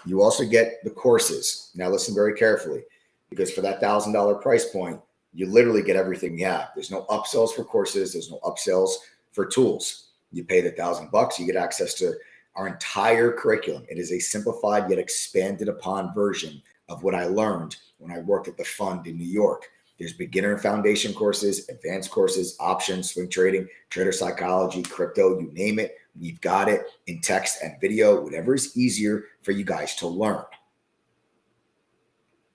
You also get the courses. Now listen very carefully, because for that $1,000 price point, you literally get everything we have. There's no upsells for courses. There's no upsells for tools. You pay the $1,000, you get access to our entire curriculum. It is a simplified yet expanded upon version of what I learned when I worked at the fund in New York. There's beginner and foundation courses, advanced courses, options, swing trading, trader psychology, crypto, you name it. We've got it in text and video, whatever is easier for you guys to learn.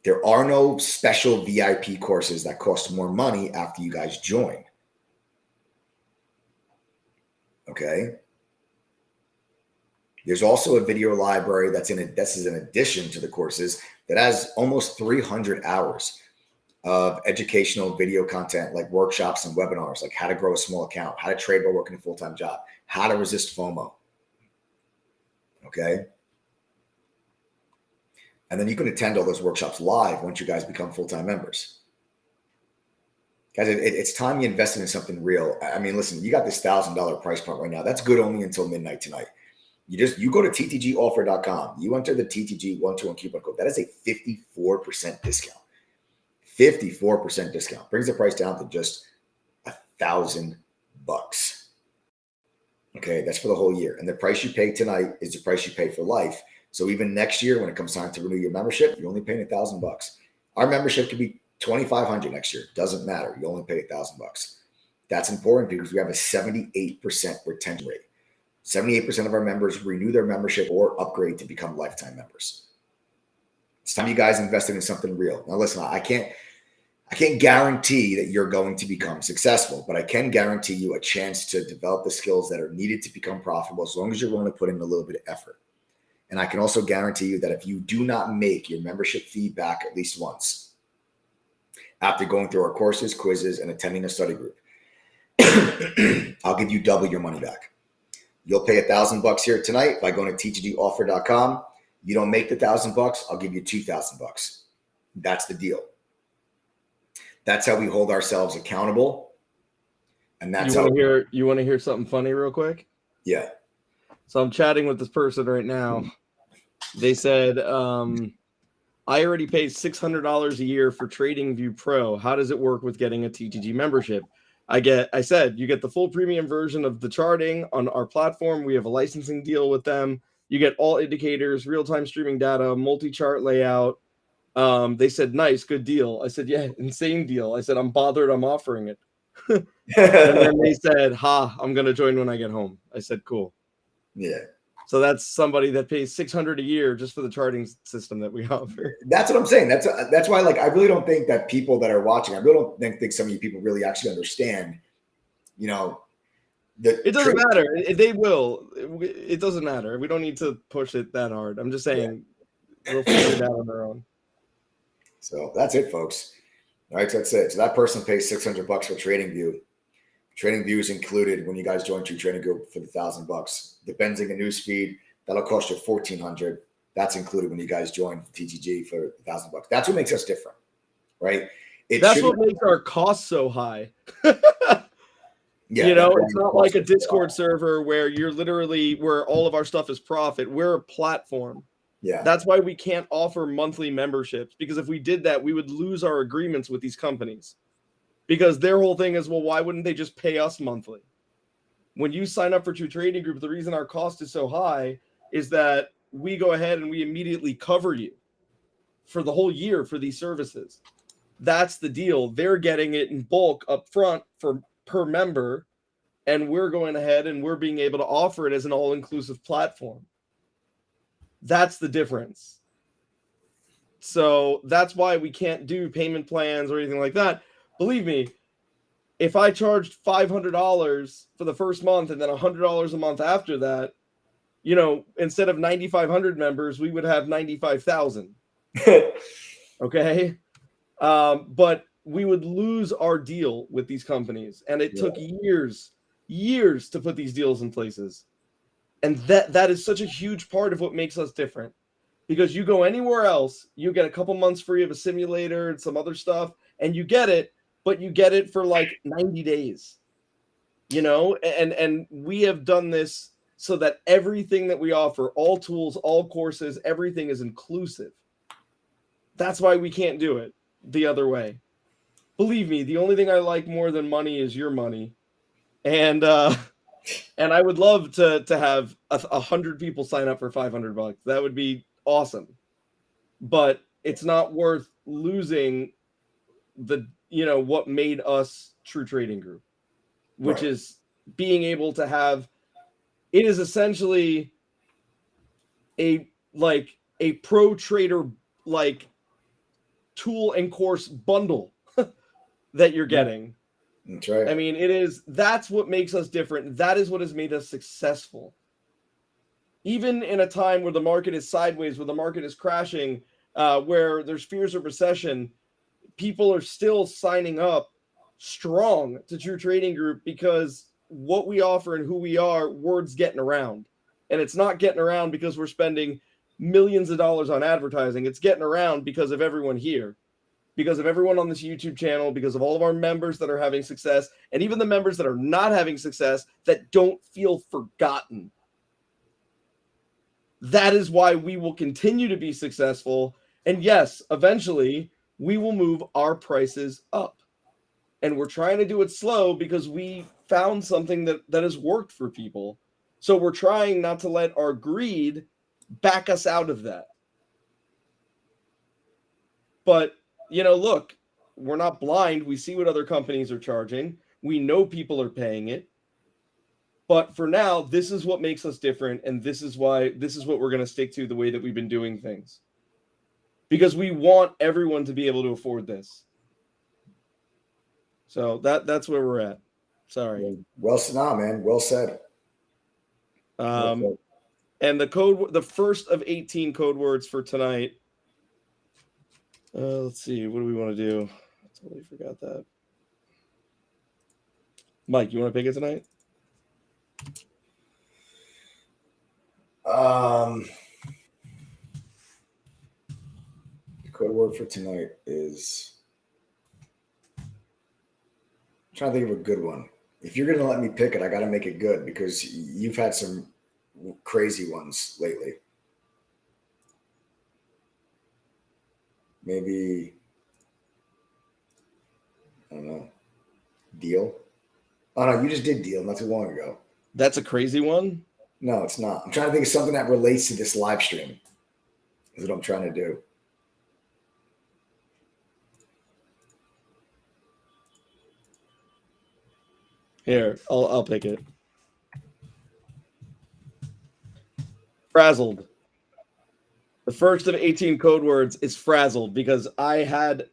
There are no special VIP courses that cost more money after you guys join. Okay. There's also a video library this is in addition to the courses, that has almost 300 hours of educational video content, like workshops and webinars, like how to grow a small account, how to trade while working a full-time job, how to resist FOMO. Okay. And then you can attend all those workshops live once you guys become full-time members. Guys, it's time you invested in something real. I mean, listen, you got this $1,000 price point right now. That's good only until midnight tonight. You go to ttgoffer.com. You enter the TTG121 coupon code. That is a 54% discount. 54% discount brings the price down to just $1,000. Okay, that's for the whole year. And the price you pay tonight is the price you pay for life. So even next year, when it comes time to renew your membership, you're only paying $1,000. Our membership could be $2,500 next year. Doesn't matter. You only pay $1,000. That's important because we have a 78% retention rate. 78% of our members renew their membership or upgrade to become lifetime members. It's time you guys invested in something real. Now, listen, I can't guarantee that you're going to become successful, but I can guarantee you a chance to develop the skills that are needed to become profitable, as long as you're willing to put in a little bit of effort. And I can also guarantee you that if you do not make your membership fee back at least once after going through our courses, quizzes, and attending a study group, I'll give you double your money back. You'll pay $1,000 here tonight by going to ttgoffer.com. You don't make the $1,000, I'll give you $2,000. That's the deal. That's how we hold ourselves accountable. And that's you want to hear something funny real quick? Yeah. So I'm chatting with this person right now. They said, I already paid $600 a year for TradingView Pro. How does it work with getting a TTG membership? I said, you get the full premium version of the charting on our platform. We have a licensing deal with them. You get all indicators, real-time streaming data, multi-chart layout. They said, nice, good deal. I said, yeah, insane deal. I said, I'm bothered I'm offering it. And then they said, I'm going to join when I get home. I said, cool. Yeah. So that's somebody that pays $600 a year just for the charting system that we offer. That's what I'm saying. That's why, like, I really don't think that people that are watching, I really don't think some of you people really actually understand, it doesn't matter. They will. It doesn't matter. We don't need to push it that hard. I'm just saying we'll figure it out on our own. So that's it, folks. All right, so that's it. So that person pays $600 for TradingView. TradingView is included when you guys join True Trading Group for the $1,000. The Benzing and Newsfeed, that'll cost you $1,400. That's included when you guys join TTG for $1,000. That's what makes us different, right? That's what makes our costs so high. Yeah, it's not like a Discord server where where all of our stuff is profit. We're a platform. Yeah. That's why we can't offer monthly memberships, because if we did that, we would lose our agreements with these companies, because their whole thing is, well, why wouldn't they just pay us monthly? When you sign up for True Trading Group, the reason our cost is so high is that we go ahead and we immediately cover you for the whole year for these services. That's the deal. They're getting it in bulk up front per member, and we're going ahead and we're being able to offer it as an all-inclusive platform. That's the difference. So that's why we can't do payment plans or anything like that. Believe me, if I charged $500 for the first month and then $100 a month after that, instead of 9,500 members, we would have 95,000. Okay. But we would lose our deal with these companies. And it took years to put these deals in places. And that is such a huge part of what makes us different, because you go anywhere else, you get a couple months free of a simulator and some other stuff, and you get it, but you get it for like 90 days, and we have done this so that everything that we offer, all tools, all courses, everything is inclusive. That's why we can't do it the other way. Believe me, the only thing I like more than money is your money. And I would love to have 100 people sign up for $500. That would be awesome. But it's not worth losing what made us True Trading Group, which is being able to have, it is essentially a pro trader tool and course bundle that you're getting. That's right. I mean, that's what makes us different. That is what has made us successful. Even in a time where the market is sideways, where the market is crashing, where there's fears of recession, people are still signing up strong to True Trading Group because what we offer and who we are, word's getting around. And it's not getting around because we're spending millions of dollars on advertising. It's getting around because of everyone here, because of everyone on this YouTube channel, because of all of our members that are having success, and even the members that are not having success that don't feel forgotten. That is why we will continue to be successful. And yes, eventually we will move our prices up. And we're trying to do it slow because we found something that has worked for people. So we're trying not to let our greed back us out of that. But, look, we're not blind. We see what other companies are charging. We know people are paying it. But for now, this is what makes us different. And this is what we're going to stick to, the way that we've been doing things. Because we want everyone to be able to afford this. So that's where we're at. Sorry. Well said, man. Well said. And the first of 18 code words for tonight. Let's see. What do we want to do? I totally forgot that. Mike, you want to pick it tonight? The code word for tonight is, I'm trying to think of a good one. If you're going to let me pick it, I got to make it good because you've had some crazy ones lately. Maybe, I don't know, deal? Oh, no, you just did deal not too long ago. That's a crazy one? No, it's not. I'm trying to think of something that relates to this live stream. Is what I'm trying to do. Here, I'll pick it. Frazzled. The first of 18 code words is frazzled because I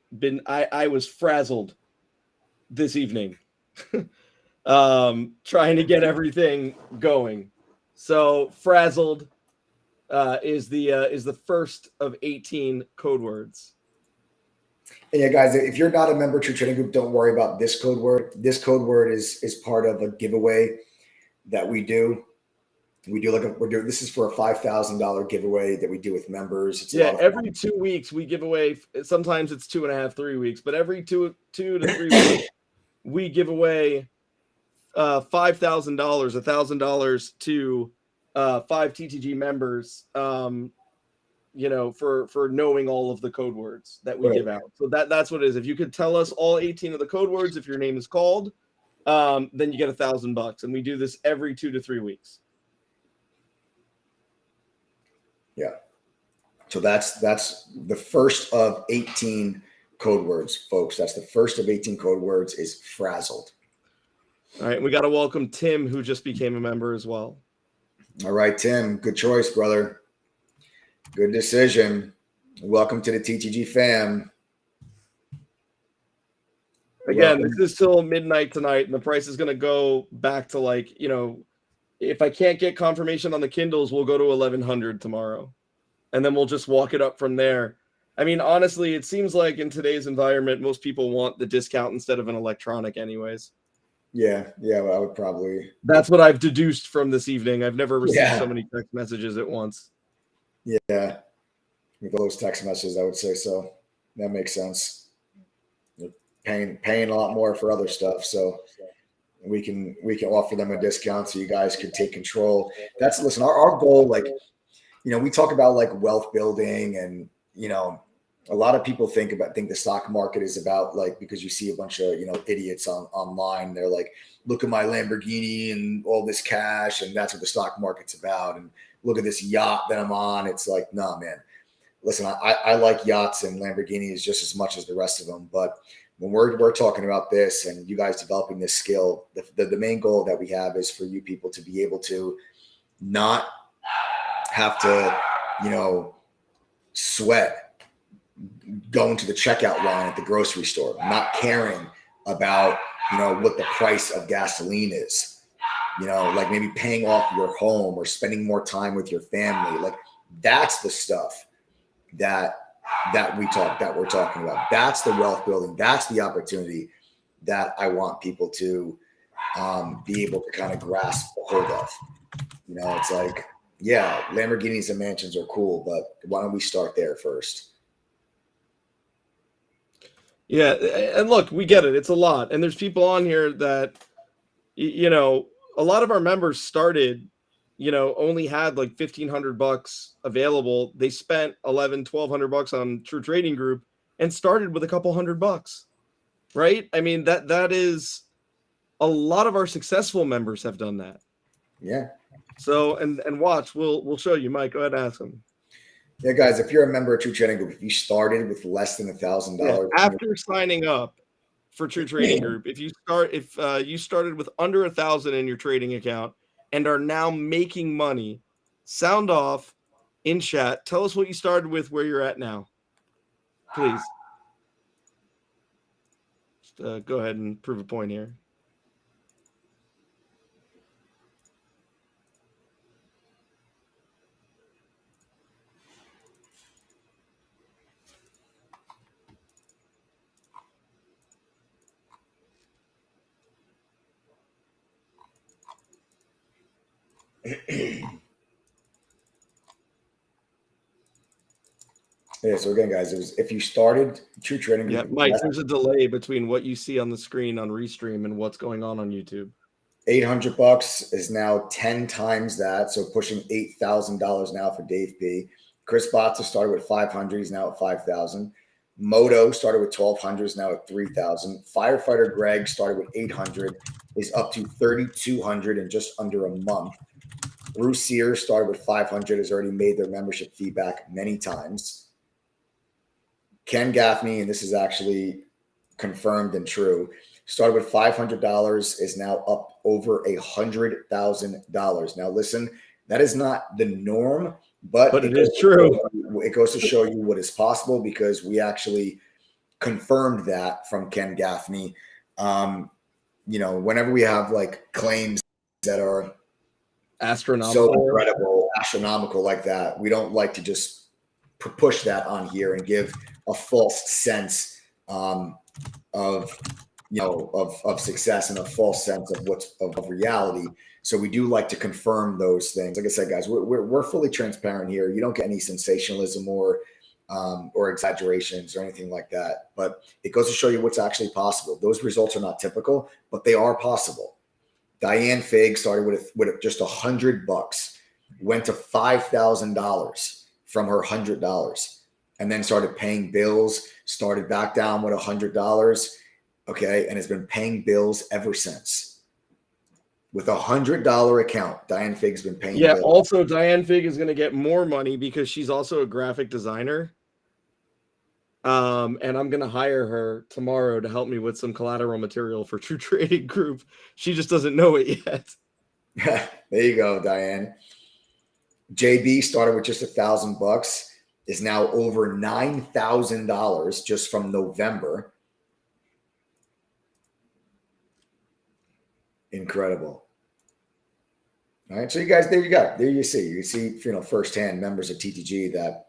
was frazzled this evening. Trying to get everything going. So frazzled is the first of 18 code words. And yeah, guys, if you're not a member of True Trading Group, don't worry about this code word. This code word is part of a giveaway that we do. This is for a $5,000 giveaway that we do with members. It's every 2 weeks we give away. Sometimes it's 2.5, 3 weeks, but every two to 3 weeks we give away $5,000, $1,000 to 5 TTG members. For knowing all of the code words that we give out. So that's what it is. If you could tell us all 18 of the code words, if your name is called, then you get $1,000. And we do this every 2 to 3 weeks. Yeah. So that's the first of 18 code words, folks. That's the first of 18 code words is frazzled. All right. We got to welcome Tim, who just became a member as well. All right, Tim. Good choice, brother. Good decision. Welcome to the TTG fam. Again, this is till midnight tonight, and the price is going to go back to if I can't get confirmation on the Kindles, we'll go to 1,100 tomorrow. And then we'll just walk it up from there. I mean, honestly, it seems like in today's environment, most people want the discount instead of an electronic anyways. Yeah, well, I would probably. That's what I've deduced from this evening. I've never received so many text messages at once. Yeah, with those text messages, I would say so. That makes sense. You're paying a lot more for other stuff, so We can offer them a discount so you guys could take control. That's listen, our goal, like, we talk about like wealth building, and a lot of people think the stock market is about, like, because you see a bunch of idiots online, they're like, look at my Lamborghini and all this cash, and that's what the stock market's about, and look at this yacht that I'm on. It's like, nah, man, listen, I like yachts and Lamborghinis just as much as the rest of them, but when we're talking about this and you guys developing this skill, the main goal that we have is for you people to be able to not have to sweat going to the checkout line at the grocery store, not caring about what the price of gasoline is, like maybe paying off your home or spending more time with your family. Like, that's the stuff that we're talking about. That's the wealth building. That's the opportunity that I want people to be able to kind of grasp a hold of. It's like, yeah, Lamborghinis and mansions are cool, but why don't we start there first? Yeah, and look, we get it. It's a lot, and there's people on here that, a lot of our members started, only had like $1,500 available. They spent $1,200 on True Trading Group and started with a couple $100, right? I mean, that is a lot of our successful members have done that. Yeah. So, and watch, we'll show you. Mike, go ahead and ask them. Yeah, guys, if you're a member of True Trading Group, if you started with less than $1,000 after signing up for True Trading Group, if you started with under 1,000 in your trading account and are now making money, sound off in chat. Tell us what you started with, where you're at now, please. Just, go ahead and prove a point here. Yeah, so again, guys, if you started True Trading Group, yeah, Mike, there's a delay between what you see on the screen on Restream and what's going on YouTube. $800 is now 10 times that, so pushing $8,000 now for Dave P. Chris Botza started with 500, he's now at 5,000. Moto started with 1,200, is now at 3,000. Firefighter Greg started with 800, is up to 3,200 in just under a month. Bruce Sears started with 500, has already made their membership fee back many times. Ken Gaffney, and this is actually confirmed and true, started with $500, is now up over $100,000. Now, listen, that is not the norm, but it is true. It goes to show you what is possible, because we actually confirmed that from Ken Gaffney. Whenever we have like claims that are astronomical, so incredible, astronomical like that, we don't like to just push that on here and give a false sense of success and a false sense of reality. So we do like to confirm those things. Like I said, guys, we're fully transparent here. You don't get any sensationalism or exaggerations or anything like that. But it goes to show you what's actually possible. Those results are not typical, but they are possible. Diane Fig started with just $100, went to $5,000 from her $100, and then started paying bills, started back down with $100, okay, and has been paying bills ever since. With $100 account, Diane Fig's been paying bills. Also Diane Fig is going to get more money because she's also a graphic designer. And I'm going to hire her tomorrow to help me with some collateral material for True Trading Group. She just doesn't know it yet. There you go, Diane. JB started with just $1,000, is now over $9,000 just from November. Incredible. All right, so you guys, there you go. There you see firsthand members of TTG that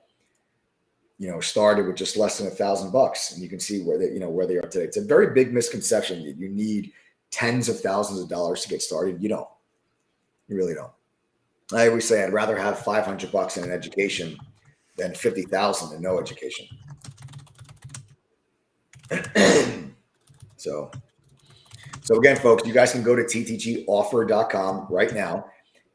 started with just less than $1,000, and you can see where they are today. It's a very big misconception that you need tens of thousands of dollars to get started. You don't. You really don't. I always say I'd rather have $500 in an education than $50,000 in no education. So So again, folks, you guys can go to ttgoffer.com right now.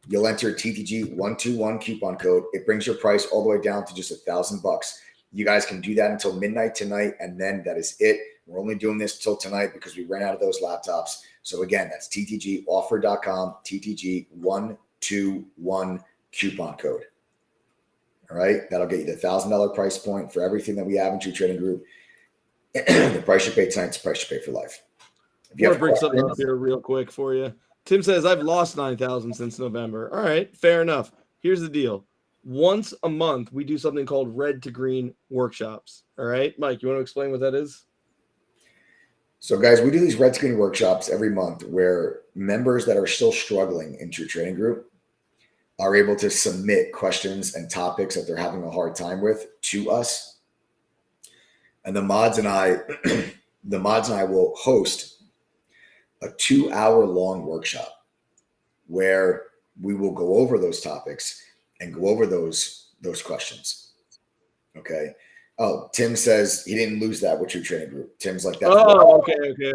You'll enter TTG121 coupon code. It brings your price all the way down to just $1,000. You guys can do that until midnight tonight, and then that is it. We're only doing this till tonight because we ran out of those laptops. So again, that's ttgoffer.com, TTG121 coupon code. All right, that'll get you the $1,000 price point for everything that we have in True Trading Group. The price you pay tonight is the price you pay for life. I want to bring something up here real quick for you. Tim says, I've lost 9,000 since November. All right, fair enough. Here's the deal. Once a month, we do something called red to green workshops. All right, Mike, you want to explain what that is? So guys, we do these red to green workshops every month where members that are still struggling in True Trading Group are able to submit questions and topics that they're having a hard time with to us. And the mods and I will host a 2-hour long workshop where we will go over those topics and go over those questions. Okay. Oh, Tim says he didn't lose that with True Trading Group. Tim's like that. Oh,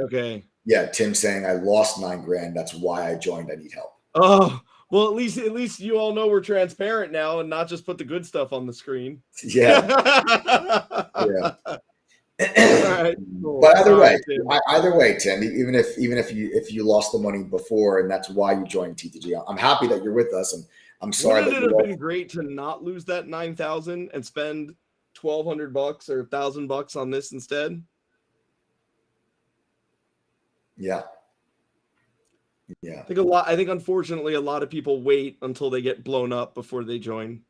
okay. Yeah, Tim's saying I lost $9,000. That's why I joined. I need help. Oh, well, at least you all know we're transparent now and not just put the good stuff on the screen. Yeah. Yeah. Right, cool. But either way, Tim, even if you lost the money before and that's why you joined TTG, I'm happy that you're with us, and I'm sorry. Wouldn't it have been great to not lose that 9,000 and spend $1,200 or $1,000 on this instead? Yeah. I think unfortunately a lot of people wait until they get blown up before they join.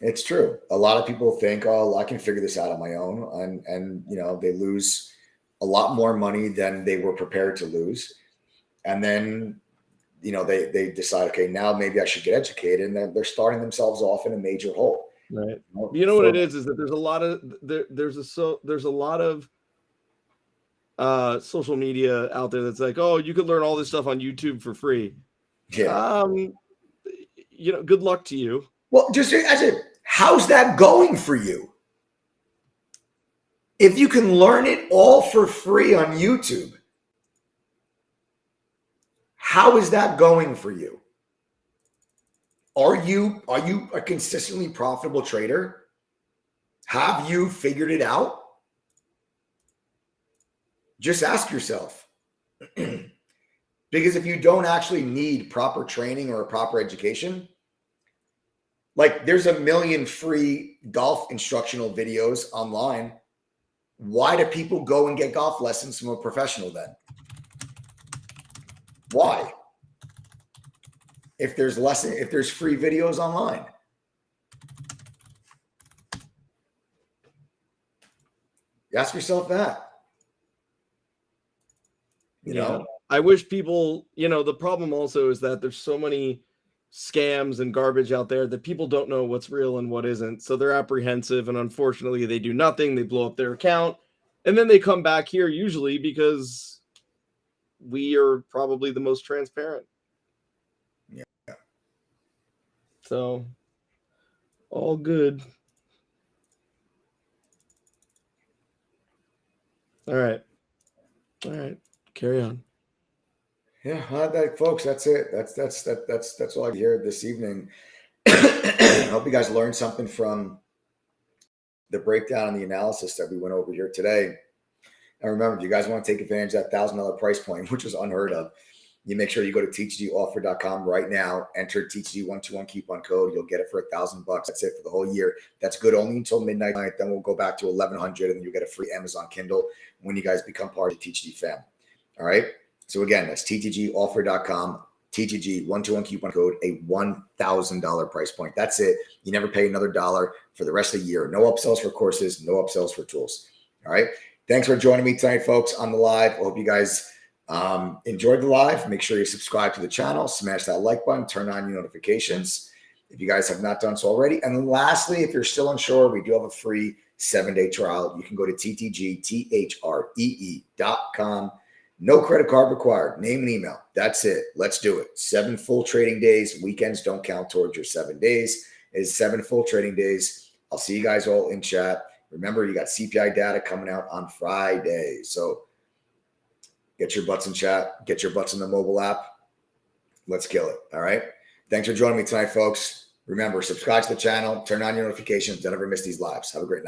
It's true. A lot of people think, oh, I can figure this out on my own. And they lose a lot more money than they were prepared to lose. And then, they decide, okay, now maybe I should get educated. And then they're starting themselves off in a major hole. Right. You know what it is that there's a lot of social media out there that's like, oh, you could learn all this stuff on YouTube for free. Yeah. Good luck to you. Well, how's that going for you? If you can learn it all for free on YouTube, how is that going for you? Are you a consistently profitable trader? Have you figured it out? Just ask yourself. Because if you don't actually need proper training or a proper education, like there's a million free golf instructional videos online. Why do people go and get golf lessons from a professional then? Why? If there's free videos online. You ask yourself that. I wish people, the problem also is that there's so many scams and garbage out there that people don't know what's real and what isn't. So they're apprehensive, and unfortunately they do nothing. They blow up their account, and then they come back here usually because we are probably the most transparent. Yeah. So all good. All right. Carry on. Yeah, folks, that's it. That's all I hear this evening. I hope you guys learned something from the breakdown and the analysis that we went over here today. And remember, if you guys want to take advantage of that $1,000 price point, which is unheard of, you make sure you go to ttgoffer.com right now, enter TTG121 coupon code. You'll get it for $1,000. That's it for the whole year. That's good only until midnight. Then we'll go back to 1,100, and you get a free Amazon Kindle when you guys become part of the TTG fam. All right. So again, that's ttgoffer.com, TTG121 coupon code, a $1,000 price point. That's it. You never pay another dollar for the rest of the year. No upsells for courses, no upsells for tools. All right. Thanks for joining me tonight, folks, on the live. I hope you guys enjoyed the live. Make sure you subscribe to the channel, smash that like button, turn on your notifications if you guys have not done so already. And then lastly, if you're still unsure, we do have a free 7-day trial. You can go to ttgthree.com. No credit card required. Name and email. That's it. Let's do it. 7 full trading days. Weekends don't count towards your 7 days. It is 7 full trading days. I'll see you guys all in chat. Remember, you got CPI data coming out on Friday. So Get your butts in chat. Get your butts in the mobile app. Let's kill it. All right. Thanks for joining me tonight, folks. Remember, subscribe to the channel, turn on your notifications. Don't ever miss these lives. Have a great night.